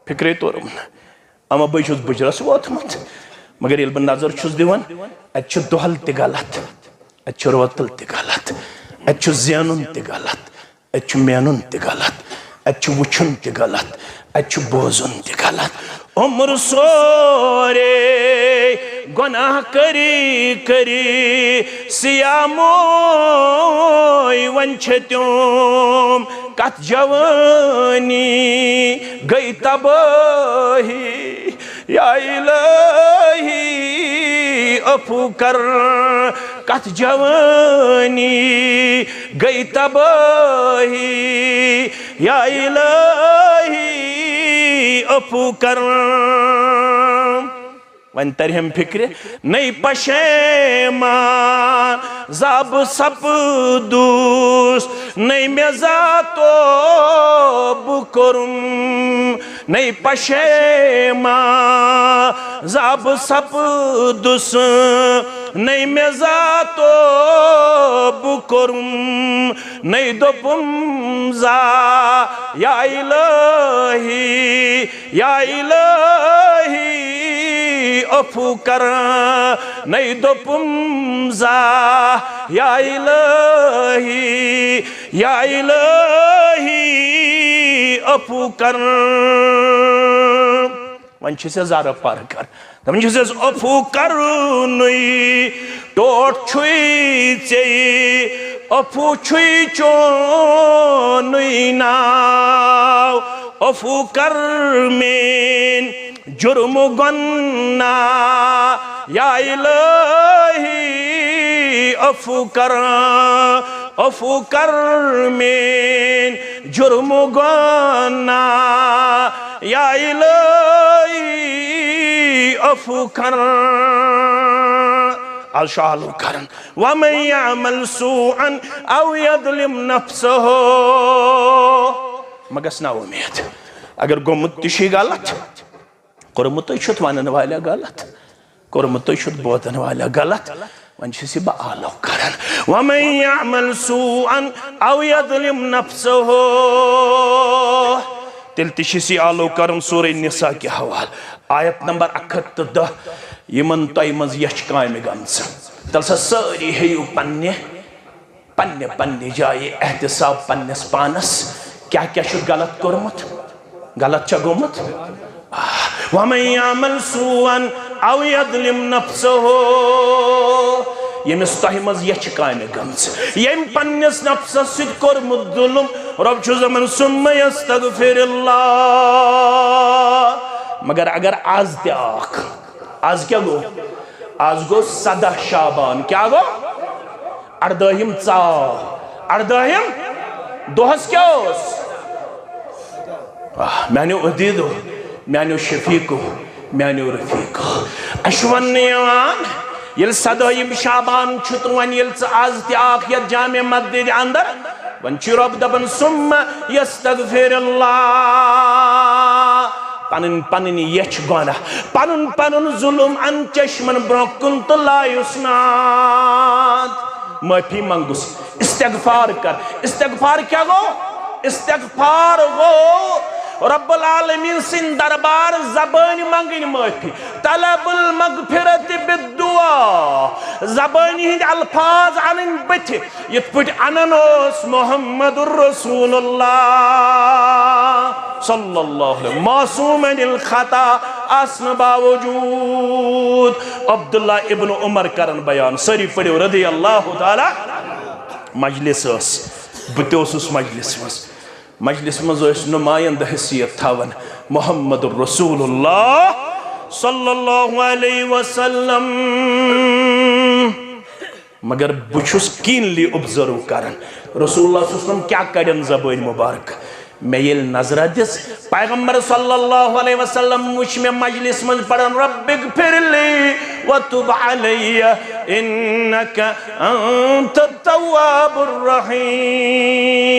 Speaker 1: फिक्रे तोरम अमा बह बुजरस वोतमुत मगर ये बह नजर दिवान अत दोहल त गलत अत रोतल त गलत अत जेनुन त गलत अत मेनुन त गलत अत वुचुन त गलत अत बोजुन त गलत उम्र सोरे गुनाह करी करी सियामोय वंछत्योम कत जवानी गई तबाही या इलाही अफू कर कत जवानी गई तबाही या इलाही अफू कर वन तरहम फिक्र नई पशेमान जाब सपदूस नई मेजातो बुकुरुम नई पशेमान जाब सपदूस नई मेजातो बुकुरुम नई दोपुम जा या इलाही अफू कर नई दोपुम जा या इलाही अफू कर वन ज़ारा पार कर दपन अफू कर नुई टोट छुई चे अफू छुई चोनुई नाव अफू कर मेन जुर्म गन्ना या इलाही अफू कर मेन जुर्म गन्ना या इलाही
Speaker 2: अफू कर अलशालू करन वमन यअमल सूअन औ यज़लिम नफ्सहु मगस ना उम्मीद अगर गोमुत तिशी गलत कोरमुत छुत वनन वाला गलत कोरमुत छुत बोतन वाला गलत वन छिसी बा आलो करन वमन यअमल सूअन औ यज़लिम नफ्सहु तिल तिशी आलो करन सूरह निसा के हवाल आयत नंबर 110 यमन तय मज यच कामि गमस तल सारी हेयू पन्ने पन्ने पन्ने जाए एहतिसाब पन्नस पानस क्या क्या शुद गलत कोरमुत गलत छ गोमुत वमन यअमल सूअन औ यज़लिम नफ्सहु यमिस तह मज यच कामि गमस यम पन्नस नफ्सस सिद कोरमुत जुल्म रब छु जमन सुम्मा यस्तगफिरुल्लाह मगर अगर आज त्याख आज क्या गो आज गो 17 शाबान क्या गो अर्दहिम चाव अर्दहिम दोहस क्या मैंने उदीदो मैंने शफीको मैंने रफीको अश्वन ये 17 शाबान छुत वन ये आज त्याख या जामे मस्जिद अंदर वन रब दबन सुम्मा यस्तगफिरुल्लाह पन पन यच गुना पन पन जुल्म अन चश्मन ब्रोकुन तो लायुस्नाद माफी मंगुस इस्तिगफार कर इस्तिगफार क्या गो इस्तिगफार गो रब्बुल आलमीन सिन दरबार ज़बान मंगन माफी तलबुल मगफिरत बिद्दुआ ज़बान हिंद अल्फाज अनन बथ यत पट अननोस मुहम्मदुर रसूलुल्लाह सल्लल्लाहु अलैहि मासूम अनिल खता आसन बावजूद अब्दुल्ला इब्न उमर करन बयान सरी पढ़ो रदियल्लाहु ताला मजलिस बतोसुस मजलिस मज नुमाइंद हैसियत थावन मुहम्मदुर रसूलुल्लाह सल्लल्लाहु अलैहि वसल्लम मगर बुछुस कीनली ऑब्जर्व करन रसूलुल्लाह सल्लल्लाहु अलैहि वसल्लम क्या कड़न ज़बान मुबारक मैं ये नजर दिस पैगंबर सल्लल्लाहु अलैहि वसल्लम मुझ में मजलिस में पढ़न रब्बिगफिरली व तुब अलैया इन्नका अंतत तव्वाबुर रहीम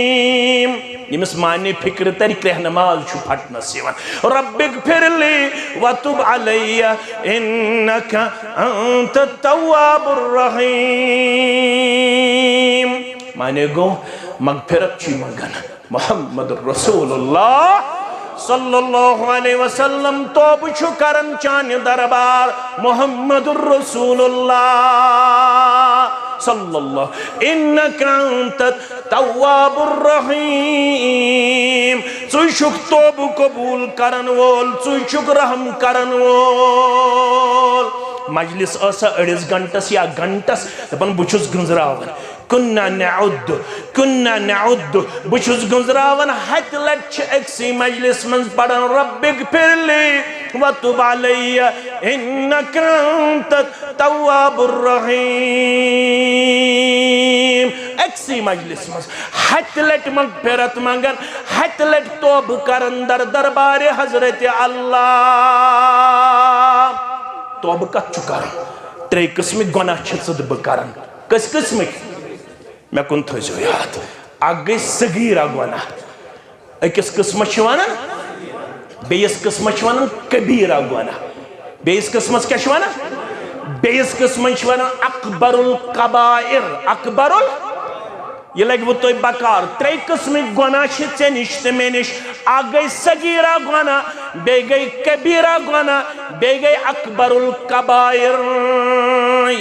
Speaker 2: यमिस माने फिक्र तरीक रहनमाज छु फटनस यवन रब्बिगफिरली व तुब अलैया इन्नका अंतत तव्वाबुर रहीम माने गो मगफिरत छि मंगन मुहम्मद रसूलुल्लाह सल्लल्लाहु अलैहि वसल्लम तौब छु करन चान दरबार मुहम्मद रसूलुल्लाह सल्लल्लाहु इन्नका अंतत तव्वाबुर रहीम चुशुक तौब कबूल करन वोल चुशुक रहम करन वोल मजलिस असा अड़िस घंटस या घंटस दपन बुछुस गुंजरावन कुन्ना नउद बुछुस गुंजरावन हत लट एक्सी मजलिस मन पढ़न रब्बिगफिरली व तुब अलैया इन्नका अंतत तव्वाबुर रहीम एक्सी मजलिस मन हत लट मगफिरत मंगन हत लट तौब करन दर दरबार हजरत अल्लाह तौब कत छु करन त्रे किस्म गुनाह छद ब करन कस किस्म मैं कुन थो याद अग गई सगीरा गुनाह अकिस किस्म वन बेस किस्म वन कबीरा गुनाह बेस किस्म क्या वन बेस किस्म वन अकबरुल कबाइर अकबरुल ये लग वो तो बकार त्रे किस्म गुनाह चे निश ते मे निश आ गई सगीरा गुनाह बे गई कबीरा गुनाह बे गई अकबरुल कबाइर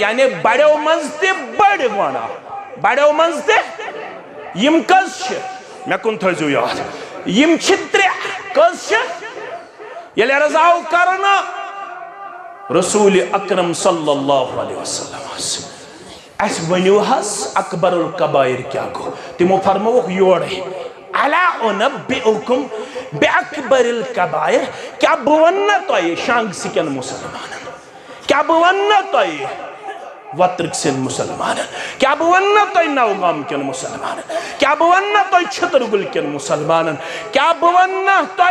Speaker 2: यानी बड़ो मज ते बड़ गुनाह बड़ो मज ते यम कस मैं कुन थो याद यम त्रे कस ये रजाव करना रसूल अकरम सल्लल्लाहु अलैहि वसल्लम अस वनु हस अकबरुल कबाइर क्या गो तिमो फरमो योर अला उनब्बिउकुम बिअकबरिल कबाइर क्या बवन्न तो शांग सिकन मुसलमान क्या बवन्न तो वत्रिक सिन मुसलमान क्या बवन्न तो नवगाम के मुसलमान क्या बवन्न तो छतरगुल के मुसलमान क्या बवन्न तो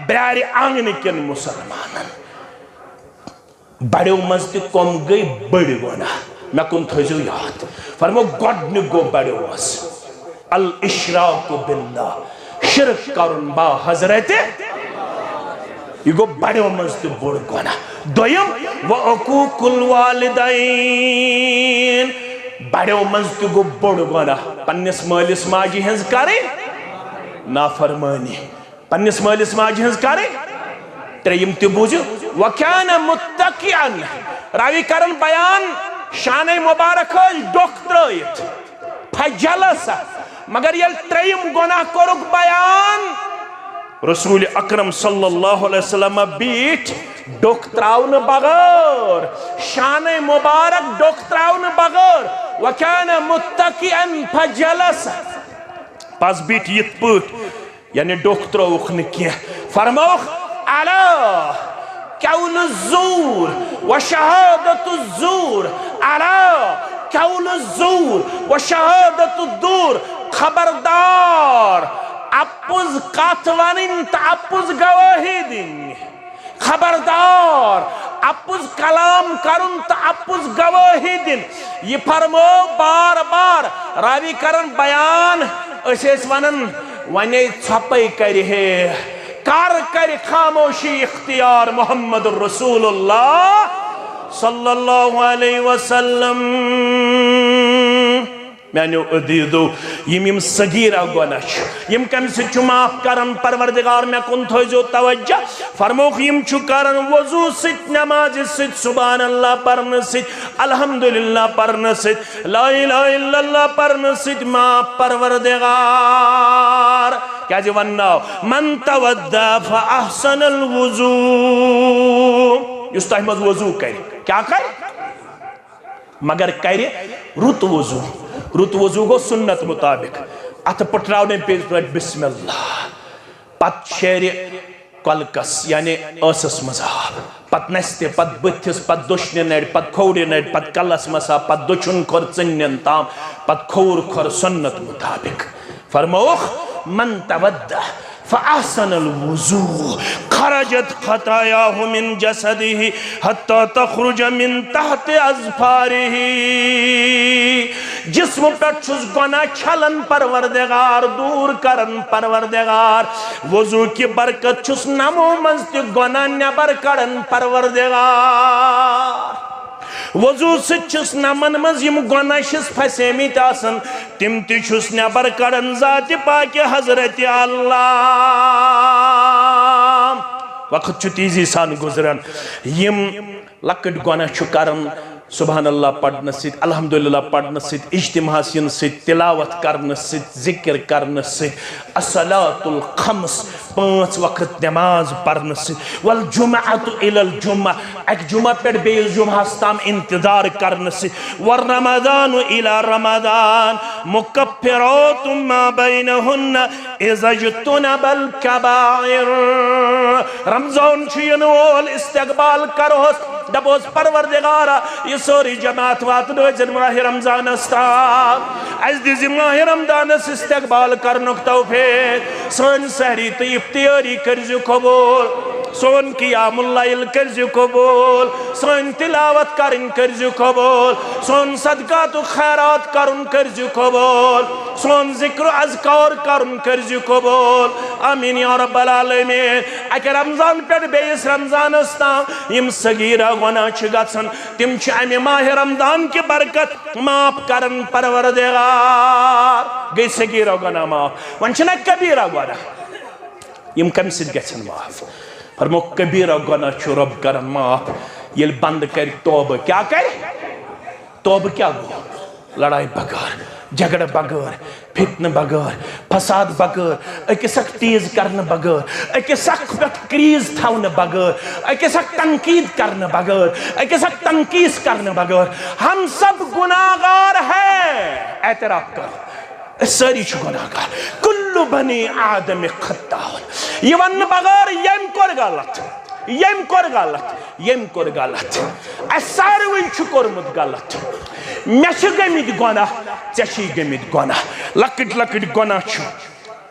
Speaker 2: ब्यारे आंगन के मुसलमान बड़ो मज तम गई बड़ गुनाह मे कुन थो याद फरमो गोडनिक गो बड़ो मज अल इशराकु बिल्लाह शिरक करुन बा हजरत यह गो बड़ो मज तो बोड़ गुनाह दोयम व अकूकुल वालिदैन बड़ो मज तो गो बोड़ गुनाह पन्निस मालिस माजी हंस करे नाफरमानी पन्निस मालिस माजी हंस करे त्रेयम ते बुझ वकान मुत्तकिअन रावी करन बयान शान मुबारक डोख्त्रयत फजलसा मगर यल त्रेयम गुनाह करुक बयान रसूल अकरम सल्लल्लाहु अलैहि वसल्लम बीट डोख्त्राउन बगैर शान मुबारक डोख्त्राउन बगैर वकान मुत्तकिअन फजलसा पास बीट यत पट यानी डोख्त्रौख न किया फरमौख अला कौल ज़ूर व शहादत ज़ूर अला कौल ज़ूर व शहादत दूर खबरदार अपुज कथ वनिन त अपुज गवाही दिन खबरदार अपुज कलाम करुन त अपुज गवाही दिन ये फरमो बार बार रावी करन बयान असेस वनन वने छपई करे है कर खामोशी इख्तियार मोहम्मद रसूलुल्लाह सल्लल्लाहु अलैहि वसल्लम मैंने अदीदो यम सगीरा गुनाह यम कम से माफ करन परवरदिगार मे कुन थो तवज्जो फरमोख यम छु करन वजू सित नमाज सित सुभानअल्लाह परन सित अल्हम्दुलिल्लाह परन सित ला इलाहा इल्लल्लाह परन सित माफ परवरदिगार क्या जी वन्ना मन तवद्दा फअहसनल वजू युस तहमद वजू करे क्या करे मगर करे रुत वजू गो सुन्नत मुताबिक अत पटरावने पे बिस्मिल्लाह पत शेर कलकस यानी असस मजाब पत नस्ते पत बथिस पत दुश्ने नड़ पत खोड़े नड़ पत कलस मसा पत दुचुन खोर चन्यन ताम पत खोर खोर सुन्नत मुताबिक फरमौख मन तवद्दा फ़अहसनल वज़ू खरजत खतायाहु मिन जसदिही हत्ता तखरुज मिन तहत अज़फारिही जिस्म पे छुस गुनाह छलन परवरदिगार दूर करन परवरदिगार वज़ू की बरकत छुस नमो मस्त गुनाह नबर करन परवरदिगार वजू सस नमन मज गुनाहस फसेमित तिम तुस नबर कड़न जात पाक हजरत अल्लाह वक्त तेजी सान गुजरान यम लकट गुनाह करन सुभान अल्लाह पढ़न सत अल्हम्दुलिल्लाह पढ़न सत इज्तिमा सत तिलावत करन सत जिक्र करन सत अस्सलातुल खम्स 5 वक्त नमाज पढ़न सत वल जुमअतु इलल जुम्मा एक जुम्मा पे बेस जुम्मा ताम इंतजार करन सत वर रमज़ानु इला रमज़ान मुकफ्फिरातुम मा बैनहुन्न इज़ा जुतनबल कबाइर रमज़ान छियन वोल इस्तकबाल करोस दबोस परवरदिगारा ये सोरी जमात वात रोजन माह रमजान अज दिज माह रमजान इस्तकबाल करनुक तौफीक सोन सहरी तो इफ्तियारी कर्जु कबूल सोन कियामुल लैल कर्जु कबूल सोन तिलावत करन कर्जु कबूल सोन सदकात खैरात करन कर्जु कबूल सोन जिक्र अज़कार करन कर्जु कबूल आमीन या रब्बल आलमीन अगर रमजान पे बेस रमजान यम सगीरा गुनाह गसन तिम अमे माह रमजान की बरकत माफ करन परवरदिगार गई सगीरा गुनाह माफ वन कबीरा गुनाह यम कम सत गछन माफ फरमो कबीरा गुनाह रब करन माफ ये बंद कर तौबा क्या कर तौबा क्या गो लड़ाई बगैर झगड़ बगैर फितन बगैर फसाद बगैर अकिस तेज करने बगैर अकिस पे क्रीज थवन बगैर अकिस तनकीद करने बगैर अकिस तनकीस करने बगैर हम सब गुनाहगार हैं एतराफ कर सारी गुनाहगार कुल्लु बनी आदम खत्ताउन ये वन बगैर यम कोर गलत यम कोर गलत सारवी कोर्मुत गलत मे गमित गुनाह ऐ गमित गुनाह लकट लकट गुनाह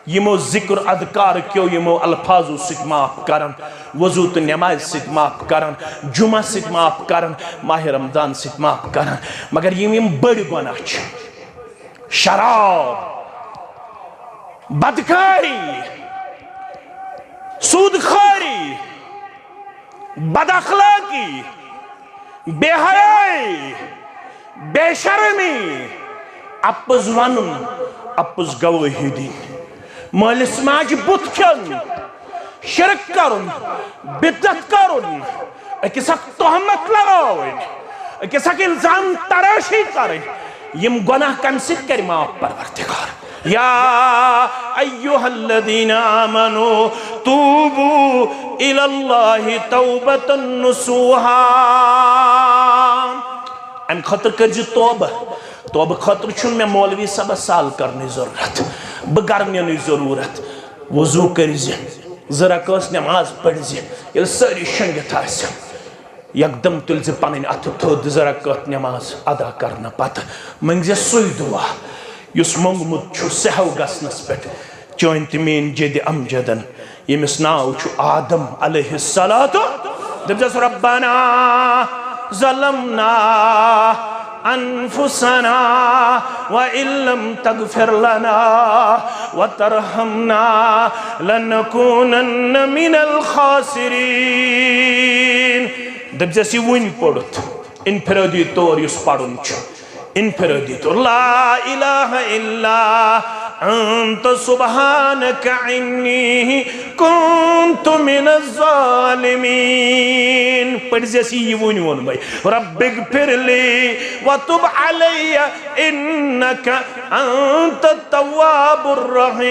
Speaker 2: यमो जिक्र अदकार क्यों यमो अल्फाजों से माफ करन, वजू तो नमाज से माफ करन, जुमा से माफ करन, माह रमजान से माफ करन। मगर यम बड़ गुनाह छ, शराब, बदकारी, सूदखोरी, बदअखलाकी, बेहयाई, बेशर्मी, अप्पस वनुन, अप्पस गवाही दिन, मालिस माज बुत खेन, शिरक करुन, बिदअत करुन, अकिस हक तोहमत लगावन, अकिस हक इल्जाम तराशी करें, यम गुनाह कम सिद्ध कर माफ परवरदिगार। या अय्युहल्लज़ीना आमनू तूबू इलल्लाहि तौबतन नसूहा। अम खतर कर तौबा, तौबा खतर छुन में मौलवी सब साल करने जरूरत, बगरने जरूरत। वजू कर जरा कस नमाज पढ़ ये सारी शंगत यकदम तुल पन अथ थोद जरा कत नमाज अदा करना पत मंग सुई दुआ युस मोंगमुत सहव गसनस पे चोन तमीन जद अमजदन यमिस नाव आदम अलैहिस्सलातु दबजस रब्बाना ज़लमना अनफुसना व इल्लम तगफिर लना व तरहमना लनकूनन्न मिनल खासिरीन। दबजस वन पढ़त इनफरादी तौर युस पढ़ुन इनफरादी तौर ला इलाहा इल्ला अंत सुब्हानक इन्नी कुन्तु मिनज़ ज़ालिमीन। पढ़जस ये वन भाई रब्बिगफिरली व तुब अलैया इन्नक अंत तव्वाबुर रहीम।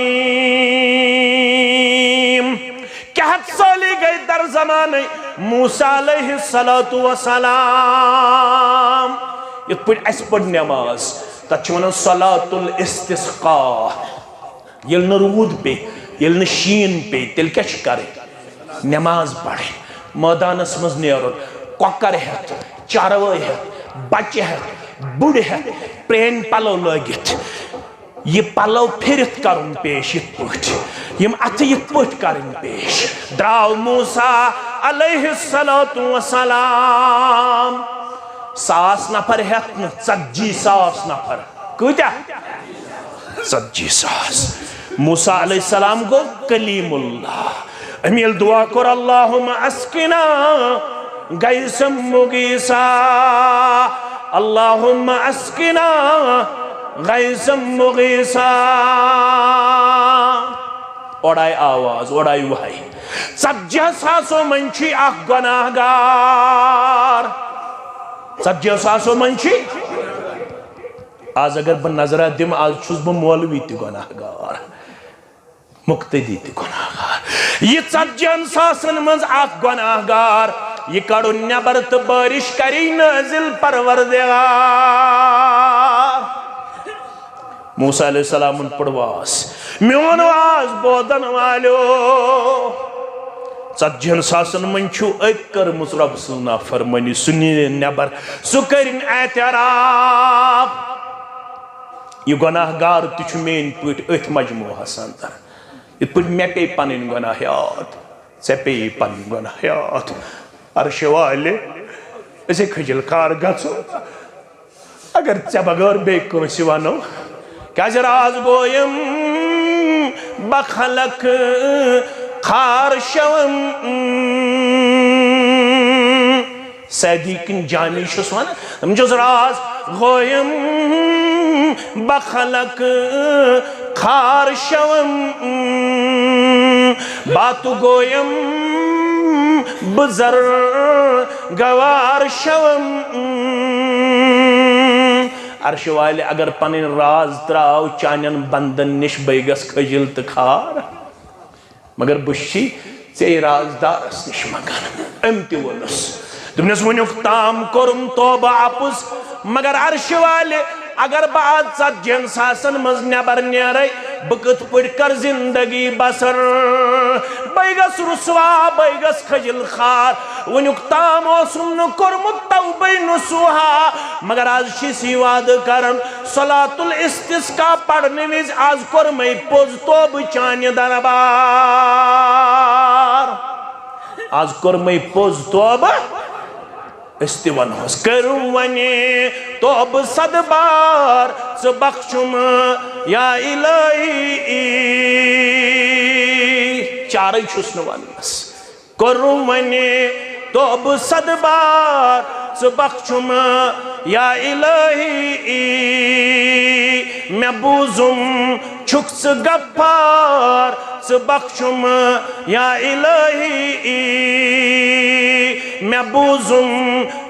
Speaker 2: कहत साली गई दर ज़माने मूसा अलैहिस्सलातु वस्सलाम इत पढ़ अस पढ़ नमाज तत वनान सलातुल इस्तिस्का। येल न रूद पे येल न शीन पे तेल क्या करे नमाज पढ़े मैदानस मज नेरुन कॉकर हेत चारवाई हेत बच्चे हेत बुढ़ हेत प्रेन पलो लगित ये पलो फिरत करुन पेश इत पठ यम अथ इत पठ करन पेश। द्राव मूसा अलैहिस्सलातु वस्सलाम 100 नफर हेत 40,000 नफर कूत्या 40,000। मूसा अलैहिस्सलाम गो कलीमुल्लाह अमील दुआ कर अल्लाहुम्मा अस्किना गैसम मुगीसा अल्लाहुम्मा अस्किना गैसम मुगीसा। ओडाई आवाज ओडाई वहाई 40,000 मंची अख गुनाहगार 40,000 मंची। आज अगर बह नजरा दिम आज छुस बह मौलवी त गुनाहगार मुक्तदी त गुनाहगार ये 40,000 मज अख गुनाहगार ये कड़ो नबर तो बारिश करी नाजिल परवरदिगार। मूसा अलैहिस्सलाम पड़वास मोन वाज बोदन वालो 40,000 मन कर रब सना फरमानी सुनी नबर सह कर एतराफ यह गुनाहगार तु मेन पे अथ मजमूहस अंदर इत पे मे पे पन गुनाहयात ऐ पे पन गुनाहयात अर्श वाले ऐसे खजल कार गो अगर ऐ बगैर बे वनो क्या राज गोयम बखलक खार शवम सैदी किन जानी वन राज गोयम बखलक खार शवम बातु गोयम बुजर गवार शवम। अर्श वाले अगर पन राज त्राव चानन बंदन निश बैगस खजिल तो खार मगर बुशी ऐ राजदारस निश मगन अम तुस दुनस वनुक ताम कोरुम तौबा आपुस मगर अर्श वाले अगर बह 40,000 मज नबर नेर बकत पड़ कर जिंदगी बसर बैगस रुसवा बैगस खजिल खार वनुक ताम कोरमुत तौबे नसूहा मगर आज छी वाद करन सलातुल इस्तिस्का पढ़ने विज आज कोर मैं पोज तोब चान्य दरबार आज कोर मैं पोज तोब इस्तिवन होस करू वने तोब सदबार च बख्शुम या इलाही चारै छुस न वनस करू वने तोब सदबार च बख्शुम या इलाही मैं बूजुम छुक्स गफ्फार च बख्शुम या इलाही मैं बूजुम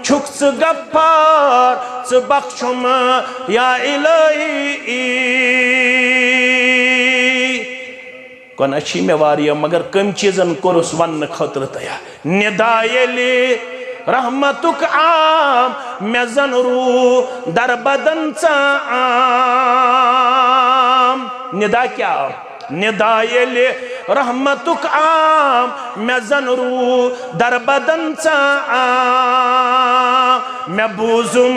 Speaker 2: छुक्स गफ्फार च बख्शुम या इलाही कौन अच्छी में वारिया मगर कम चीजन कोरस वन खतर तया निदायले रहमतुक आम मैं जनरू दर बदन आम निदा क्या निदायले रहमतुक आम मैं जनरू दर बदन आम मैं बूजुम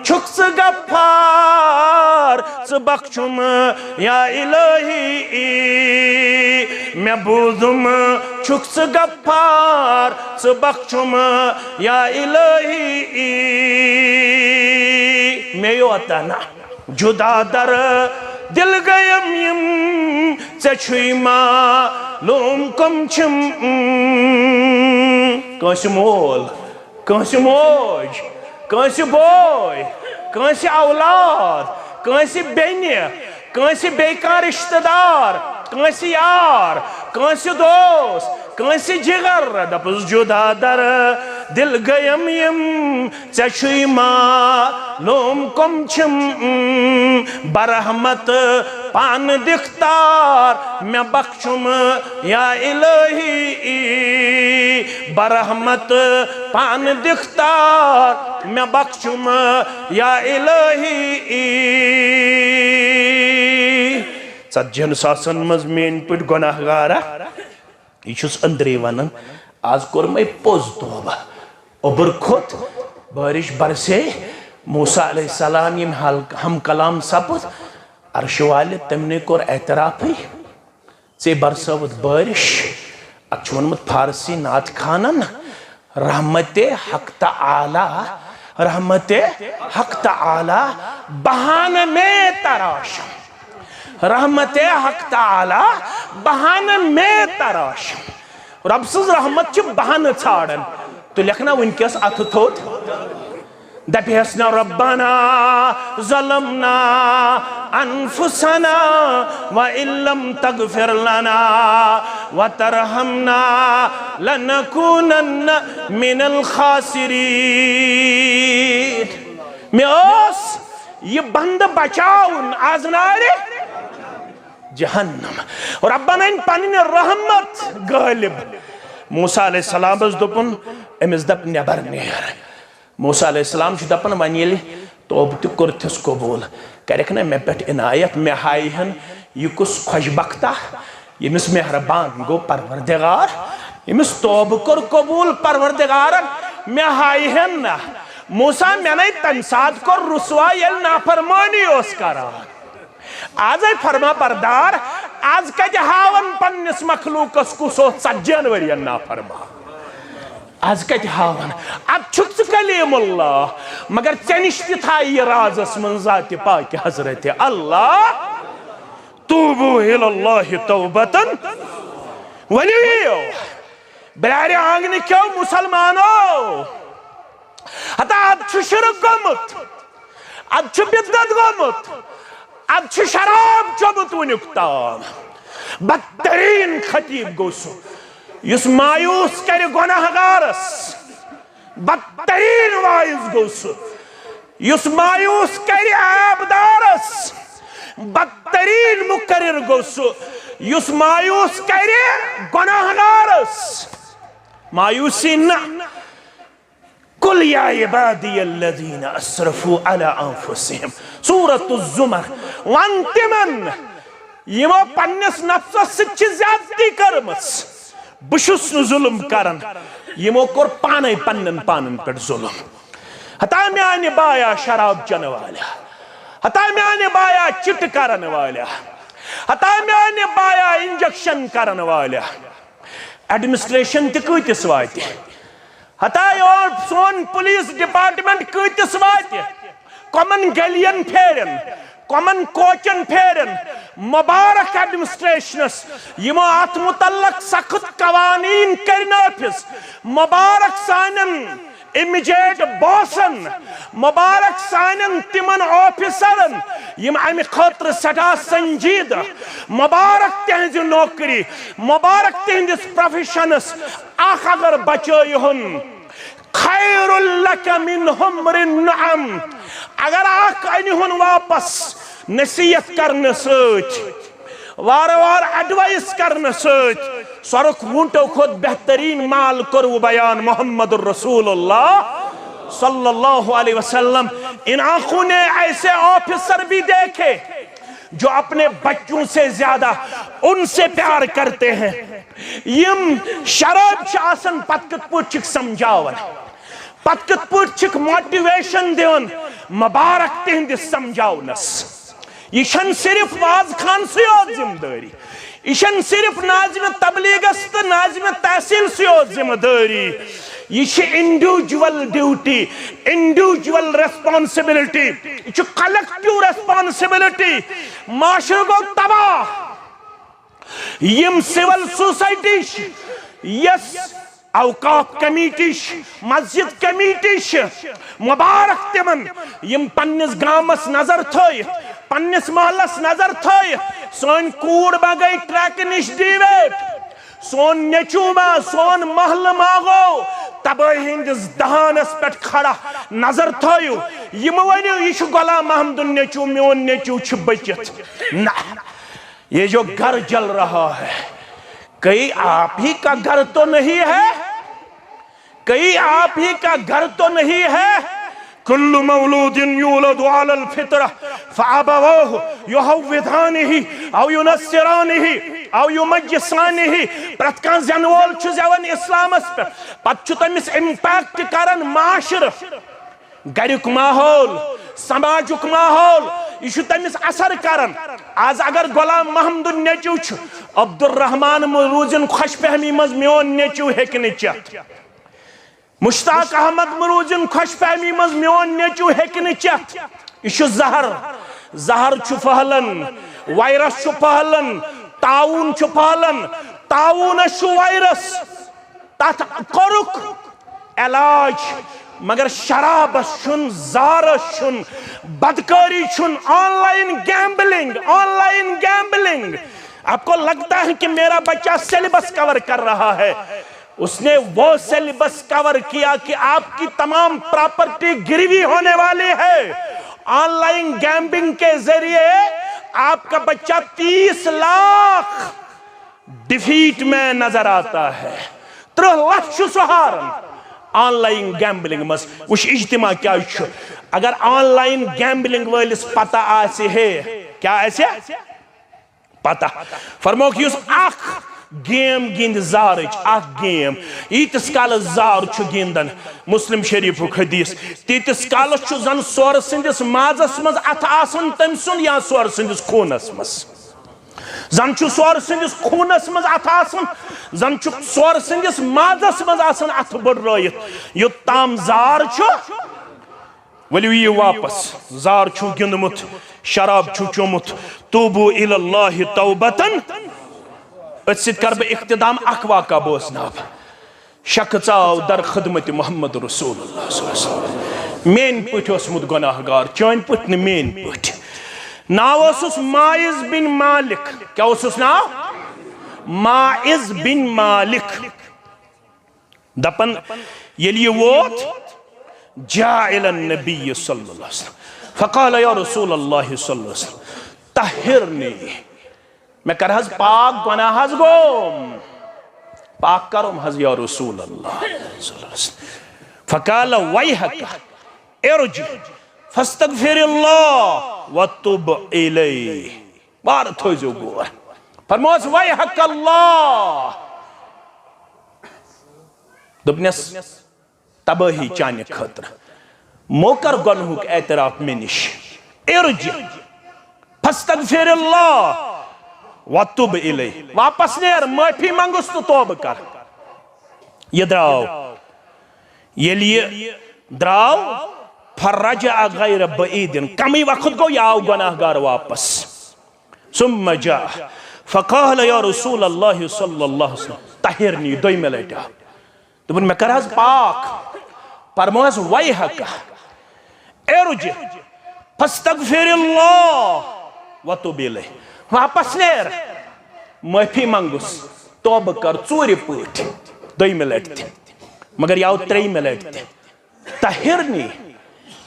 Speaker 2: छुक्स गफ्फार च बख्शुम या इलाही मैं बूजुम छुक्स गफ्फार च बख्शुम या इलाही मैं यो आता ना जुदा दर दिल गयम यम चछुई मालूम कम छम कंस मोल कंस मोज कंस बोय कंस औलाद कंस बेन्य कंस बेकार रिश्तेदार कंस यार कंस दोस्त कंस जिगर दपस जुदा दर दिल गयम यम चछुई मालूम कम छम बरहमत पान दिखतार मैं बख्शुम या इलाही बरहमत पान दिखतार मैं बख्शुम या इलाही सज्जन सासन मज मेन पट गुनाहगारा यह अंदरे वन आज कोर मैं पोज तोबा ओबर खोत बारिश बरसे मूसा अलैहिस्सलाम यम हम कलाम सपद अर्श वाले तमने कोर एतराफ से बरसवत बारिश अचवनमत फारसी नात खानन रहमते हक तआला रहमते हक तआला बहान में तराश रहमते हक तआला बहान में तराश रब सज रहमत च बहान छाड़न तो लिखना वनकस अथ थोत दपहस न रब्बना ज़लमना अनफुसना व इल्लम तगफिर लना व तरहमना लनकूनन्न मिनल खासिरीन में ये बंद बचाउन आज नारे जहन्नम और रब्बना पन्न रहमत गालिब मूसा अलैहिस्सलाम दोपन अमिस दप नेबर नेर मूसा अलैहिस्सलाम दपन वन तोब तुरथस कबूल करक ना मे पे इनायत मे हायहन यह कुस खुशबख्ता यमिस मेहरबान गो परवरदिगार यमिस तोब कर कबूल परवरदिगार मे हायहन ना मूसा मे न तम सात कर रुसवा ये नाफरमानी करान आज फरमा बरदार आज कत हावन पन्निस मखलूकस कुस 40 वरियन नाफरमा आज कत हावन अब छुक कलीमुल्लाह मगर चनिश था यह राजस मन जात पाक हजरत अल्लाह तूबू इलल्लाहि तौबतन वनियो बरारे आंगन क्यों मुसलमानो हता अब शिरक गोमुत अब बिदत गोमुत अब शराब चोमुत वनुक ताम बदतरीन खतीब गोसु युस मायूस कर गुनाहगारस बदतरीन वाइज गोसु युस मायूस कर आबदारस बदतरीन मुकर्रिर गोसु युस मायूस कर गुनाहगारस मायूसी न कुल या इबादियल्लज़ीना अस्रफू अला अनफुसिहिम सूरतुज़्ज़ुमर वंतिमन
Speaker 1: यमो पन्नस नफ्सस सच्ची ज्यादती करमस बुशुस न जुल्म करन यमो कोर पाने पन्नन पानन पर जुल्म हता म्याने बाया शराब चन वाला हता म्याने बाया चिट करन वाला हता म्याने बाया इंजेक्शन करन वाला एडमिनिस्ट्रेशन ते कतिस वाति हता और सोन पुलिस डिपार्टमेंट कतिस वाति कॉमन गलियन फेरन कॉमन कोचन फेरन मुबारक एडमिनिस्ट्रेशनस यमो अत मुतल्लक सख्त कवानीन कर नाफिज मुबारक सानन इमीडिएट बॉसन मुबारक सानन तिमन ऑफिसरन यम अमि खतर सदा संजीदा मुबारक तहज नौकरी मुबारक तहदिस प्रोफेशनस आख अगर बचोयुन खैरुल लक मिन हुमरिन नअम अगर आख अनिहुन वापस नसीहत करने सत वार वार एडवाइस करने सत सरुख वूंटो खुद बेहतरीन माल करू बयान मोहम्मदुर रसूलुल्लाह सल्लल्लाहु अलैहि वसल्लम। इन आंखों ने ऐसे ऑफिसर भी देखे जो अपने बच्चों से ज्यादा उनसे प्यार करते हैं। यम शराब आसन पत कत पुट समझावन पत कत पुट मोटिवेशन दिवन मुबारक तिहंदिस समझावनस यह सिर्फ वाज खान से जिम्मेदारी यह सिर्फ नाज़िम तबलीगस तो नाज़िम तहसील से जिम्मेदारी यह इंडिविजुअल ड्यूटी इंडिविजुअल रेस्पॉन्सिबिलिटी यह कलेक्टिव रेस्पॉन्सिबिलिटी माशरे गो तबाह यम सिविल सोसाइटी यस औकाफ कमेटी मस्जिद कमेटी मुबारक तिमन यम पन्निस गामस नजर थयित पन्निस महलस नजर थयित सोन कूड़ मा गई ट्रैक निश डिवेट सोन नेचू मा सोन महल मा गो तबाही हिंदिस दहानस पे खड़ा नजर थयु यम वनु यह गुलाम महमदुन नेचू मोन नेचू बचित ना ये जो घर जल रहा है कहीं आप ही का घर तो नहीं है कहीं आप ही का घर तो नहीं है। कुल्लु मौलूदिन यूलदु अलल फितरा फअबवाहु युहव्विदानिहि औ युनस्सिरानिहि औ युमज्जिसानिहि प्रत कान जनवोल छु जवन इस्लामस पे पत छु तमिस इंपैक्ट करन माशर गरिक माहौल समाजुक माहौल यह तमिस असर करन। आज अगर गुलाम महमदुन नेचू अब्दुर्रहमान मरूजन खुशफहमी मज मोन नेचू हेकन चत मुश्ताक अहमद मरूजन खुशफहमी मज मोन नेचू हेकन चत यह जहर जहर फहलन वायरस फहलन ताउन फहलन ताउन वायरस तथ करुक इलाज मगर शराबस छुन जारस छुन बदकारी छुन ऑनलाइन गैम्बलिंग। आपको लगता है कि मेरा बच्चा सिलेबस कवर कर रहा है उसने वो सिलेबस कवर किया कि आपकी तमाम प्रॉपर्टी गिरवी होने वाली है। ऑनलाइन गैम्बलिंग के जरिए आपका बच्चा 30 लाख डिफीट में नजर आता है 3 लाख सुहारन ऑनलाइन गैम्बलिंग मस उस इज्तिमा क्या अगर ऑनलाइन गैम्बलिंग वालिस पता आसे है क्या ऐसे पता फरमो कि उस आख गेम गिंद जारच आख गेम ईतिस काल जार छु गिंदन मुस्लिम शरीफ हदीस तीतिस काल छु जन सोर सिंदिस माजस मज अथ आसन तम सुन या सोर सिंदिस खूनस मस जन छु सोर सिंदिस खूनस मज अथ आसन जन छु सोर सिंदिस माजस मज आसन अथ बड़रायत योताम जार छु वलियो ये वापस जार छु गिंदमुत शराब छु चोमुत तूबू इलल्लाहि तौबतन असित कर बह इख्तिदाम अखवा का बोसनाब शख्स आव दर खदमत मोहम्मद रसूलुल्लाह सल्लल्लाहु अलैहि वसल्लम मेन पठ ओसमुत गुनाहगार चान पठ न मेन पठ नाव ओसुस माइज बिन मालिक क्या ओसुस नाव माइज बिन मालिक दपन ये वोत जा इलन नबी सल्लल्लाहु अलैहि वसल्लम फकाल या रसूलल्लाह सल्लल्लाहु अलैहि वसल्लम तहिरनी मैं कर हज पाक गुनाह हज गोम पाक करुम हज या रसूल अल्लाह सल्लल्लाहु अलैहि वसल्लम फकाल वैहक इरजि फस्तगफिरुल्लाह वतुब इलैहि
Speaker 2: बार थोजो गोर फरमोस वै हक अल्लाह दुपनस तबाही चाने खतर मोकर गुनहुक एतराफ मे निश इर्जि फस्तगफिरुल्लाह वतुब इलै वापस नेर माफी मंगुस तो तौब कर ये द्राव ये द्राव फर्रजा गैर बईदिन कमी वक्त गो याव गुनाहगार वापस सुम्मा जा फकाल या रसूल अल्लाह सल्लल्लाहु अलैहि वसल्लम तहिरनी दोइमे लटा दोपन मे कर हज पाक फरमोस वै हक इर्जि फस्तगफिरुल्लाह वतुब इलै वापस नेर माफी मंगुस तौब कर चूर पट दोइमे लट मगर याव त्रेइमे लट तहिरनी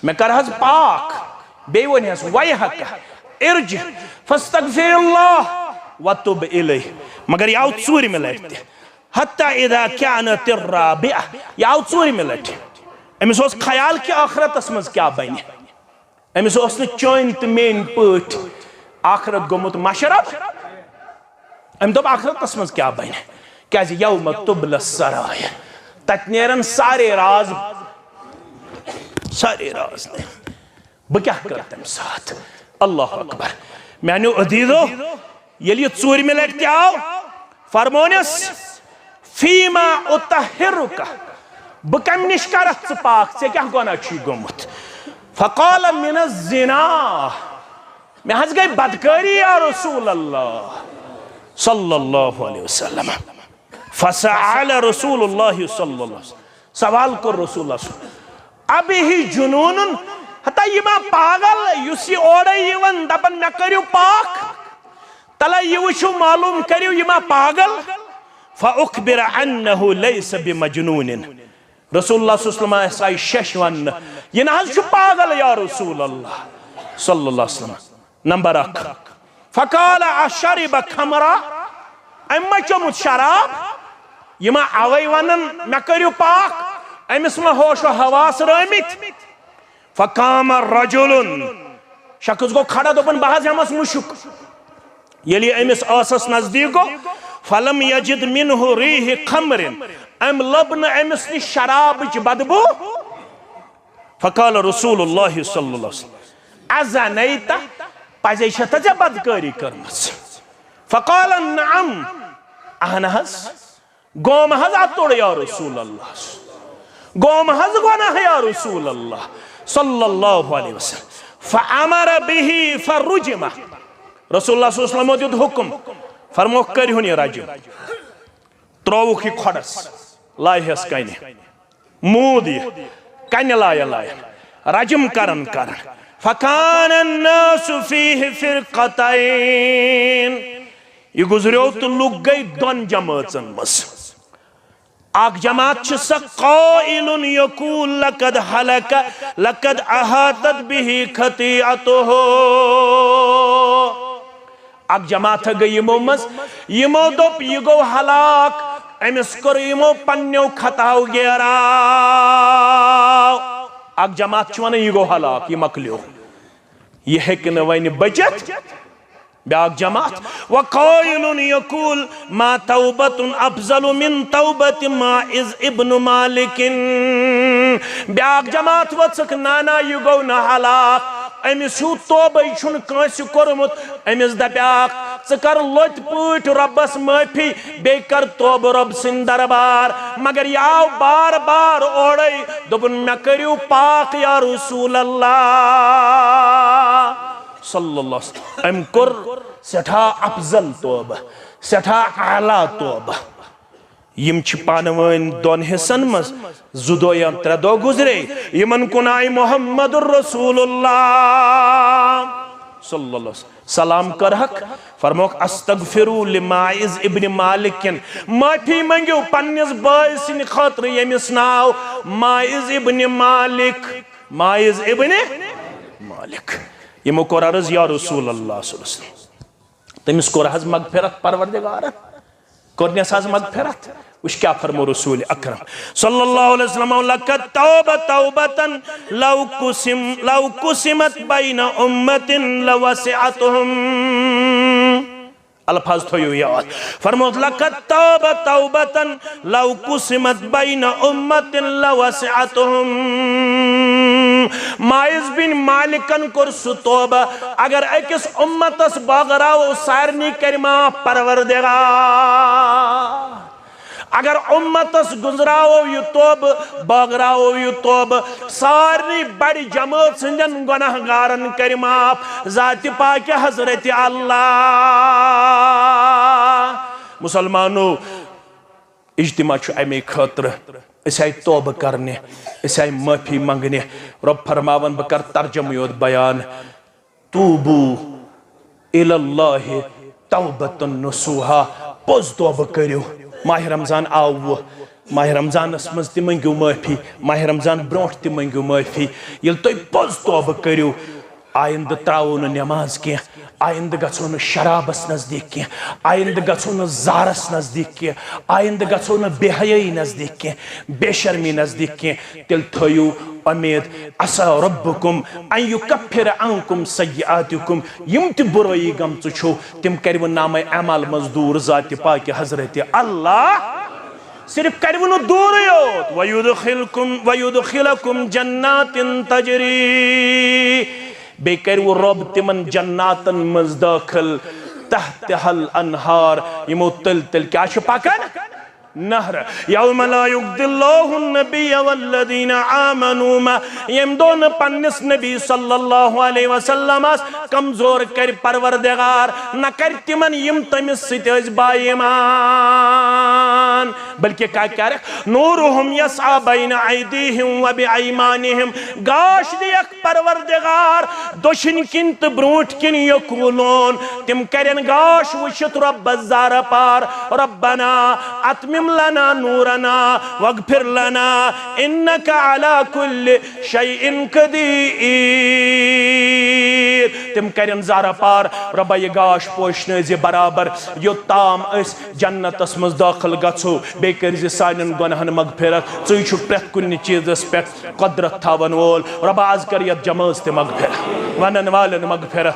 Speaker 2: मे कर हज पाक बे वन हस वै हक इर्जि फस्तगफिरुल्लाह वतुब इलै मगर याव चूर में लट हत्ता इदा कानत अर्राबिआ याव चूर में लट अमिस ओस ख्याल कि आखरतस मज क्या बने अमिस ओस न चोन तो मेन पट आखरत गोमुत मशरफ अम दोप आखरतस मज क्या बने क्या यौम तुबल सराय तत नेरन सारे राज बह क्या कर तम साथ अल्लाह अकबर मैंने अदीदो ये चूर में लट आव फरमोनस फीमा उतहिरुका बह कम निश कर पाक से क्या गुना गोमुत फकाल मिन जिना मे हज गई बदकारी या रसूल अल्लाह सल्लल्लाहु अलैहि वसल्लम फसअल रसूलुल्लाह सल्लल्लाहु अलैहि वसल्लम सवाल कर रसूल अब ही जुनून हता यमा पागल युस ओडे यवन दपन मे करियो पाक तला युशु मालूम करियो यमा पागल फउखबिर अन्नहु लैस बिमजनून रसूलुल्लाह सल्लल्लाहु अलैहि वसल्लम शशवन ये नहज छु पागल या रसूल अल्लाह सल्लल्लाहु अलैहि वसल्लम नंबर 1 फकाल अशरब खमरा अम्मा चमुत शराब यमा अवै वनन मे करियो पाक अमिस मा होश हवास रमित फकाम रजुलन शख्स गो खड़ा दोपन बहज हमस मुशुक यली अमिस आसस नजदीक गो फलम यजिद मिनहु रीह खमरिन अम लबन अमिस नि शराब च बदबू फकाल रसूलुल्लाह सल्लल्लाहु अलैहि वसल्लम अज़नैता पजे छत ज बदकारी करमस फकाल नअम अहनहस गोम हज अतोड़ या रसूल अल्लाह गोम हज गुनाह या रसूल अल्लाह सल्लल्लाहु अलैहि वसल्लम फअमर बिही फरुजिमा रसूलुल्लाह सल्लल्लाहु अलैहि वसल्लम दिद हुक्म फरमो करहुन ये रजम त्रोवुख खडस लायहस कने मूद कने लाय रजम करन फकान अन्नास फीहि फिरकतैन ये गुजरियो तो लुक गई दोन जमातन मस आक जमात स क़ाइलुन यकूल लक़द हलक लक़द अहातत बिही खतीअतुहु आक जमात गई यमो मस यमो दोप ये गो हलाक अमिस कर यमो पन्यो खताव गेरा आक जमात वन ये गो हलाक ये मकलियो ये हेकन वन बचत ब्याक जमात वक़ाइलुन यकूल मा तौबतुन अफज़लु मिन तौबति माइज़ इब्न मालिकिन ब्याक जमात वत्सक नाना यु गो न हलाक अमिस हु तौबे छुन कांस कोरमुत अमिस दप्याक च कर लोत पट रब्बस माफी बे कर तौब रब सिन दरबार मगर याव बार बार ओड़े दोपन मे करियो पाक या रसूल अल्लाह सल्लल्लाहु अलैहि वसल्लम अम कर सठा अफजल तौबा सठा आला तौबा यम छ पानवन दोन हिस्सन मस जुदो या त्रदो गुजरे यमन कुनाई मुहम्मदुर रसूलुल्लाह सल्लल्लाहु अलैहि वसल्लम सलाम कर हक फरमोक अस्तगफिरु लिमाइज इब्न मालिक माफी मंगो पन्निस बाय सिन खातिर यमिस नाव माइज इब्न मालिक यमो कोर अर्ज या रसूल अल्लाह सल्लल्लाहु अलैहि वसल्लम तमिस कोर हज मगफिरत परवरदिगार कोरनेस हज मगफिरत उस क्या फरमो रसूल अकरम सल्लल्लाहु अलैहि वसल्लम लक़द तौबा तौबतन लौ कुसिमत बैन उम्मतिन लवसिअतहुम अल्फाज थोयो याद फरमोत लक़द तौबा तौबतन लौ कुसिमत बैन उम्मतिन लवसिअतहुम माइज बिन मालिकन कोर सु तौबा अगर अकिस उम्मतस बगराव सारनी करमा परवरदिगार अगर उम्मतस गुजराओ यह तौब बगराओ यह तौब सारी बड़ी जमात सिंदन गुनाहगारन कर माफ जाति पाक हजरत अल्लाह मुसलमानों इज्तिमा अमे खतर आई तौब करने आई माफी मंगने रब फरमावन बह कर तर्जम योत बयान तूबू इलल्लाहि तौबतन नसूहा पोज तौब करियो माह रमजान आव माह रमजानस मज त मंगो माफी माह रमजान ब्रोट त मंगो माफी ये तुम पोज तौब करियो आइंद त्रावो न नमाज कह आइंद गो न शराबस नजदीक कह आइंद गो न जारस नजदीक कह आइंद गो न बेहयाई नजदीक कह बेशर्मी नजदीक कह तिल थयु उम्मीद असा रब्बुकुम अन युकफ्फिर अन्कुम सय्यआतिकुम यम त बुराई गमच छो तिम करव नामे अमाल मजदूर जाति पाक हजरत अल्लाह सिर्फ करव न दूर योत वयुदखिलकुम जन्नातिन तजरी बे करव रब तिमन जन्नातन मज दाखिल तहतहल अनहार यमो तल तल क्या पकन नहर यौम ला युग्दिल्लाहु नबिय वल्लदीना आमनू मा यम दोन पन्निस नबी सल्लल्लाहु अलैहि वसल्लम कमजोर कर परवरदिगार न कर तिमन यम तमिस सित बाईमान बल्कि क्या कर नूरुहुम यसआ बैन ऐदीहिम व बिअयमानिहिम गाश दियक परवरदिगार दोशिन किन त ब्रोट किन यकूलून तिम करन गाश वशित रब ज़ारा पार रब्बना अतमिम लना नूरना वगफिर लना इन्नका अला कुल्लि शैइन कदीर तिम करन ज़ारा पार रब्बा ये गाश पोशने जे बराबर यो ताम अस जन्नतस मज दाखिल गछो बे कर जे सानन गुनाहन मगफिरत चुई छु प्रत कुन चीजस पे कुदरत थावन वोल रब्बा आज कर यत जमात ते मगफिरत वनन वालन मगफिरत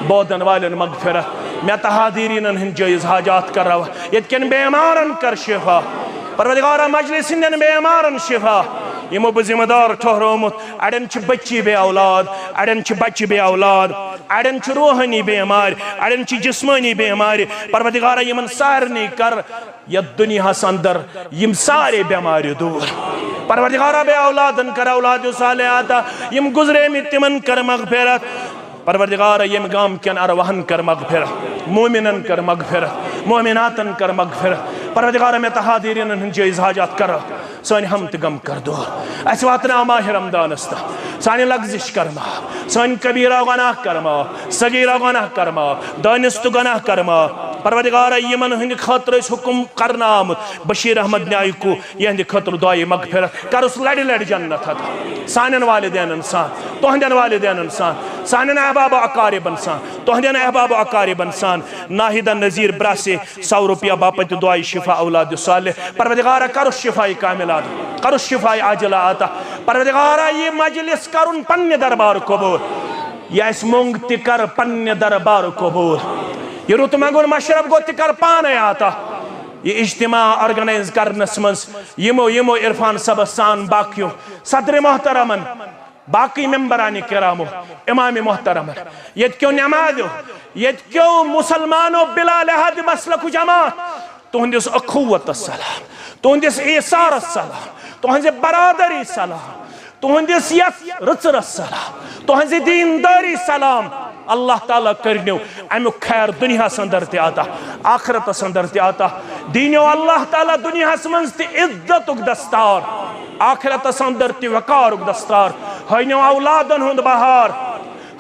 Speaker 2: बोदन वालन मगफिरत मैं तहादीरीन हिंद जायज हाजात कर यन बेमारन कर शिफा परवरदिगार मजलिस बेमारन शिफा यमो बह जिम्मेदार ठहरोमुत अड़न बच्ची बे औलाद अड़न बच्चे बे औलाद अड़न रूहानी बेमार अड़न जिस्मानी बेमार परवरदिगार यमन सारनी कर यत दुनियास अंदर यम सारे बेमारि दूर परवरदिगार बे औलादन कर औलाद सालिहात यम गुजरे तिमन कर मगफिरत परवरदिगार यम गाम कन अरवाहन कर मगफिरत मोमिनन कर मगफिरत मोमिनातन कर मगफिरत परवरदिगार में तहादीरीन हिंद जायज हाजात कर सान हम त गम कर दूर अस वातना माह रमदानस तह सान लग्जिश कर माफ सान कबीरा गुनाह कर माफ सगीरा गुनाह कर माफ दानिस्त गुनाह कर माफ परवरदिगार यमन हिंद खतर हुकुम करना आमुत बशीर अहमद न्याय को यहंद खतर दुआए मगफिरत करस लड़ लड़ जन्नत अता सानन वालिदैन इंसान तोहंदन वालिदैन इंसान सानन अहबाब अकारिब इंसान तोहंदन अहबाब अकारिब इंसान नाहिदा नजीर ब्रासे 100 रुपया बापत दुआई शिफा औलाद सालिह परवरदिगार करस शिफाई कामिलात करस शिफाई आजिला आता परवरदिगार ये मजलिस करुन पन्ने दरबार कबूल या इस मोंग तिकर पन्ने दरबार कबूल ये रुत मंगुन मशरब गो तिकर पाने आता ये इज्तिमा ऑर्गेनाइज करनस मंस यमो इरफान सब सान बाकियो सदर मोहतरमन बाकी मेंबरानी किरामो इमाम मोहतरम यत क्यों नमाजो यत क्यों मुसलमानो बिला लहद मसलक जमात तुहंदिस अखुवत सलाम तुहंदिस ईसार सलाम तुहंदिस बरादरी सलाम तुहंदिस यत रचरस सलाम तुहंदिस दीनदारी सलाम अल्लाह ताला करनो अमुक खैर दुनिया अंदर ते आता आखिरत अंदर ते आता दीनो अल्लाह ताला दुनिया मज ते इज्जत दस्तार आखिरत अंदर ते वकार दस्तार हयनो औलादन हुंद बहार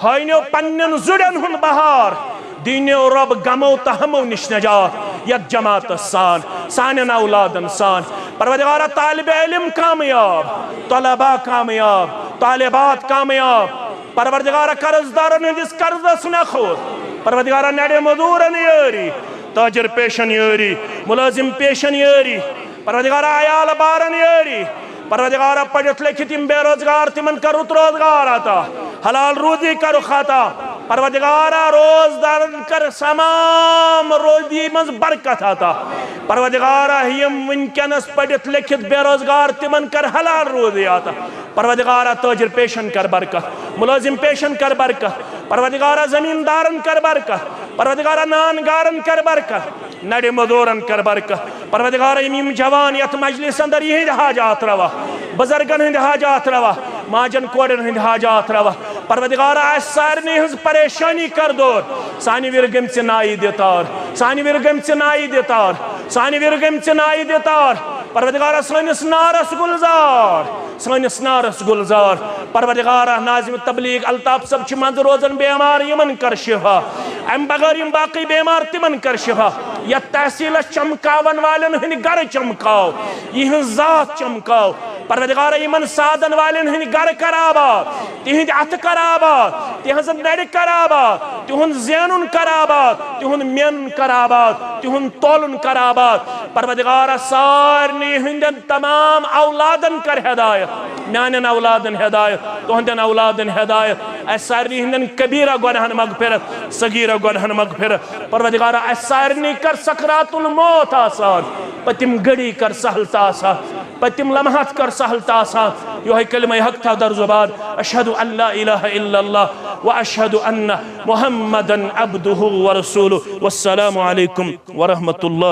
Speaker 2: हयनो पन्नन जुड़न हुंद बहार दीनो रब गमो तहमो निश नजात यत जमात सान सानन औलादन सान परवरदिगार तालिब इल्म कामयाब तलबा कामयाब तालिबात कामयाब परवरदिगार कर्जदारन हंदिस कर्जस न खोद परवरदिगार नड़े मजूरन यारी ताजर पेशन यारी मुलाजिम पेशन यारी परवरदिगार आयाल बारन यारी परवरदिगार पढ़त लिखित बेरोजगार तिमन कर रोजगार आता हलाल रोजी करो खाता
Speaker 1: परवदिगारा रोजदारन कर तमाम रोजी मज बरकत आता परवदिगारा यम वनकनस पढ़ित लिखित बेरोजगार तिमन कर हलाल रोजी आता परवदिगारा ताजिर पेशन कर बरकत मुलाजिम पेशन कर बरकत परवदिगारा जमींदारन कर बरकत परवदिगारा नानगारन कर बरकत नड़े मजूरन कर बरकत परवदिगारा यम जवान यथ मजलिस अंदर यह हाजात रवा बुजुर्गन हंद हाजात रवा माजन कोड़न हंद हाजात रवा परवदिगारा सारनी हज परेशानी कर दूर सानी विरगम नाई देतार सानी विरगम नाई देतार सानी विरगम नाई देतार परवदिगारा सनिस नारस गुलजार परवदिगारा नाजिम तबलीग अल्ताफ सब मंद रोजन बेमार यमन कर शिफा अम बगैर यम बाकी बेमार तिमन कर शिफा या तहसील चमकावन वालन हंद गर चमकाव यह जात चमकाव परवदिगारा यमन साधन वालन हंद गर कराबा तिहंद अथ कराबा तिहंज नड़ कराबा तिहुंद ज़ैनुन कराबा तिहुंद मेन कराबा तिहुंद तोलन कराबा परवदिगारा सारनी हंदन तमाम औलादन कर हिदायत म्यानन औलादन हिदायत तुहंदन औलादन हिदायत सारनी हंदन कबीरा गुनाहन मगफिरत सगीरा गुनाहन मगफिरत परवदिगारा सारनी कर सकरातुल मौत आसान पतिम गड़ी कर सहलता आसान पतिम लम्हात कर सहलता आसान यो है कलिमा हक था दर जुबान अशहदु अल्ला इलाहा इल्लल्लाह व अशहदु अन्न मुहम्मदन अब्दुहु व रसूलुहु वस्सलामु अलैकुम व रहमतुल्लाह।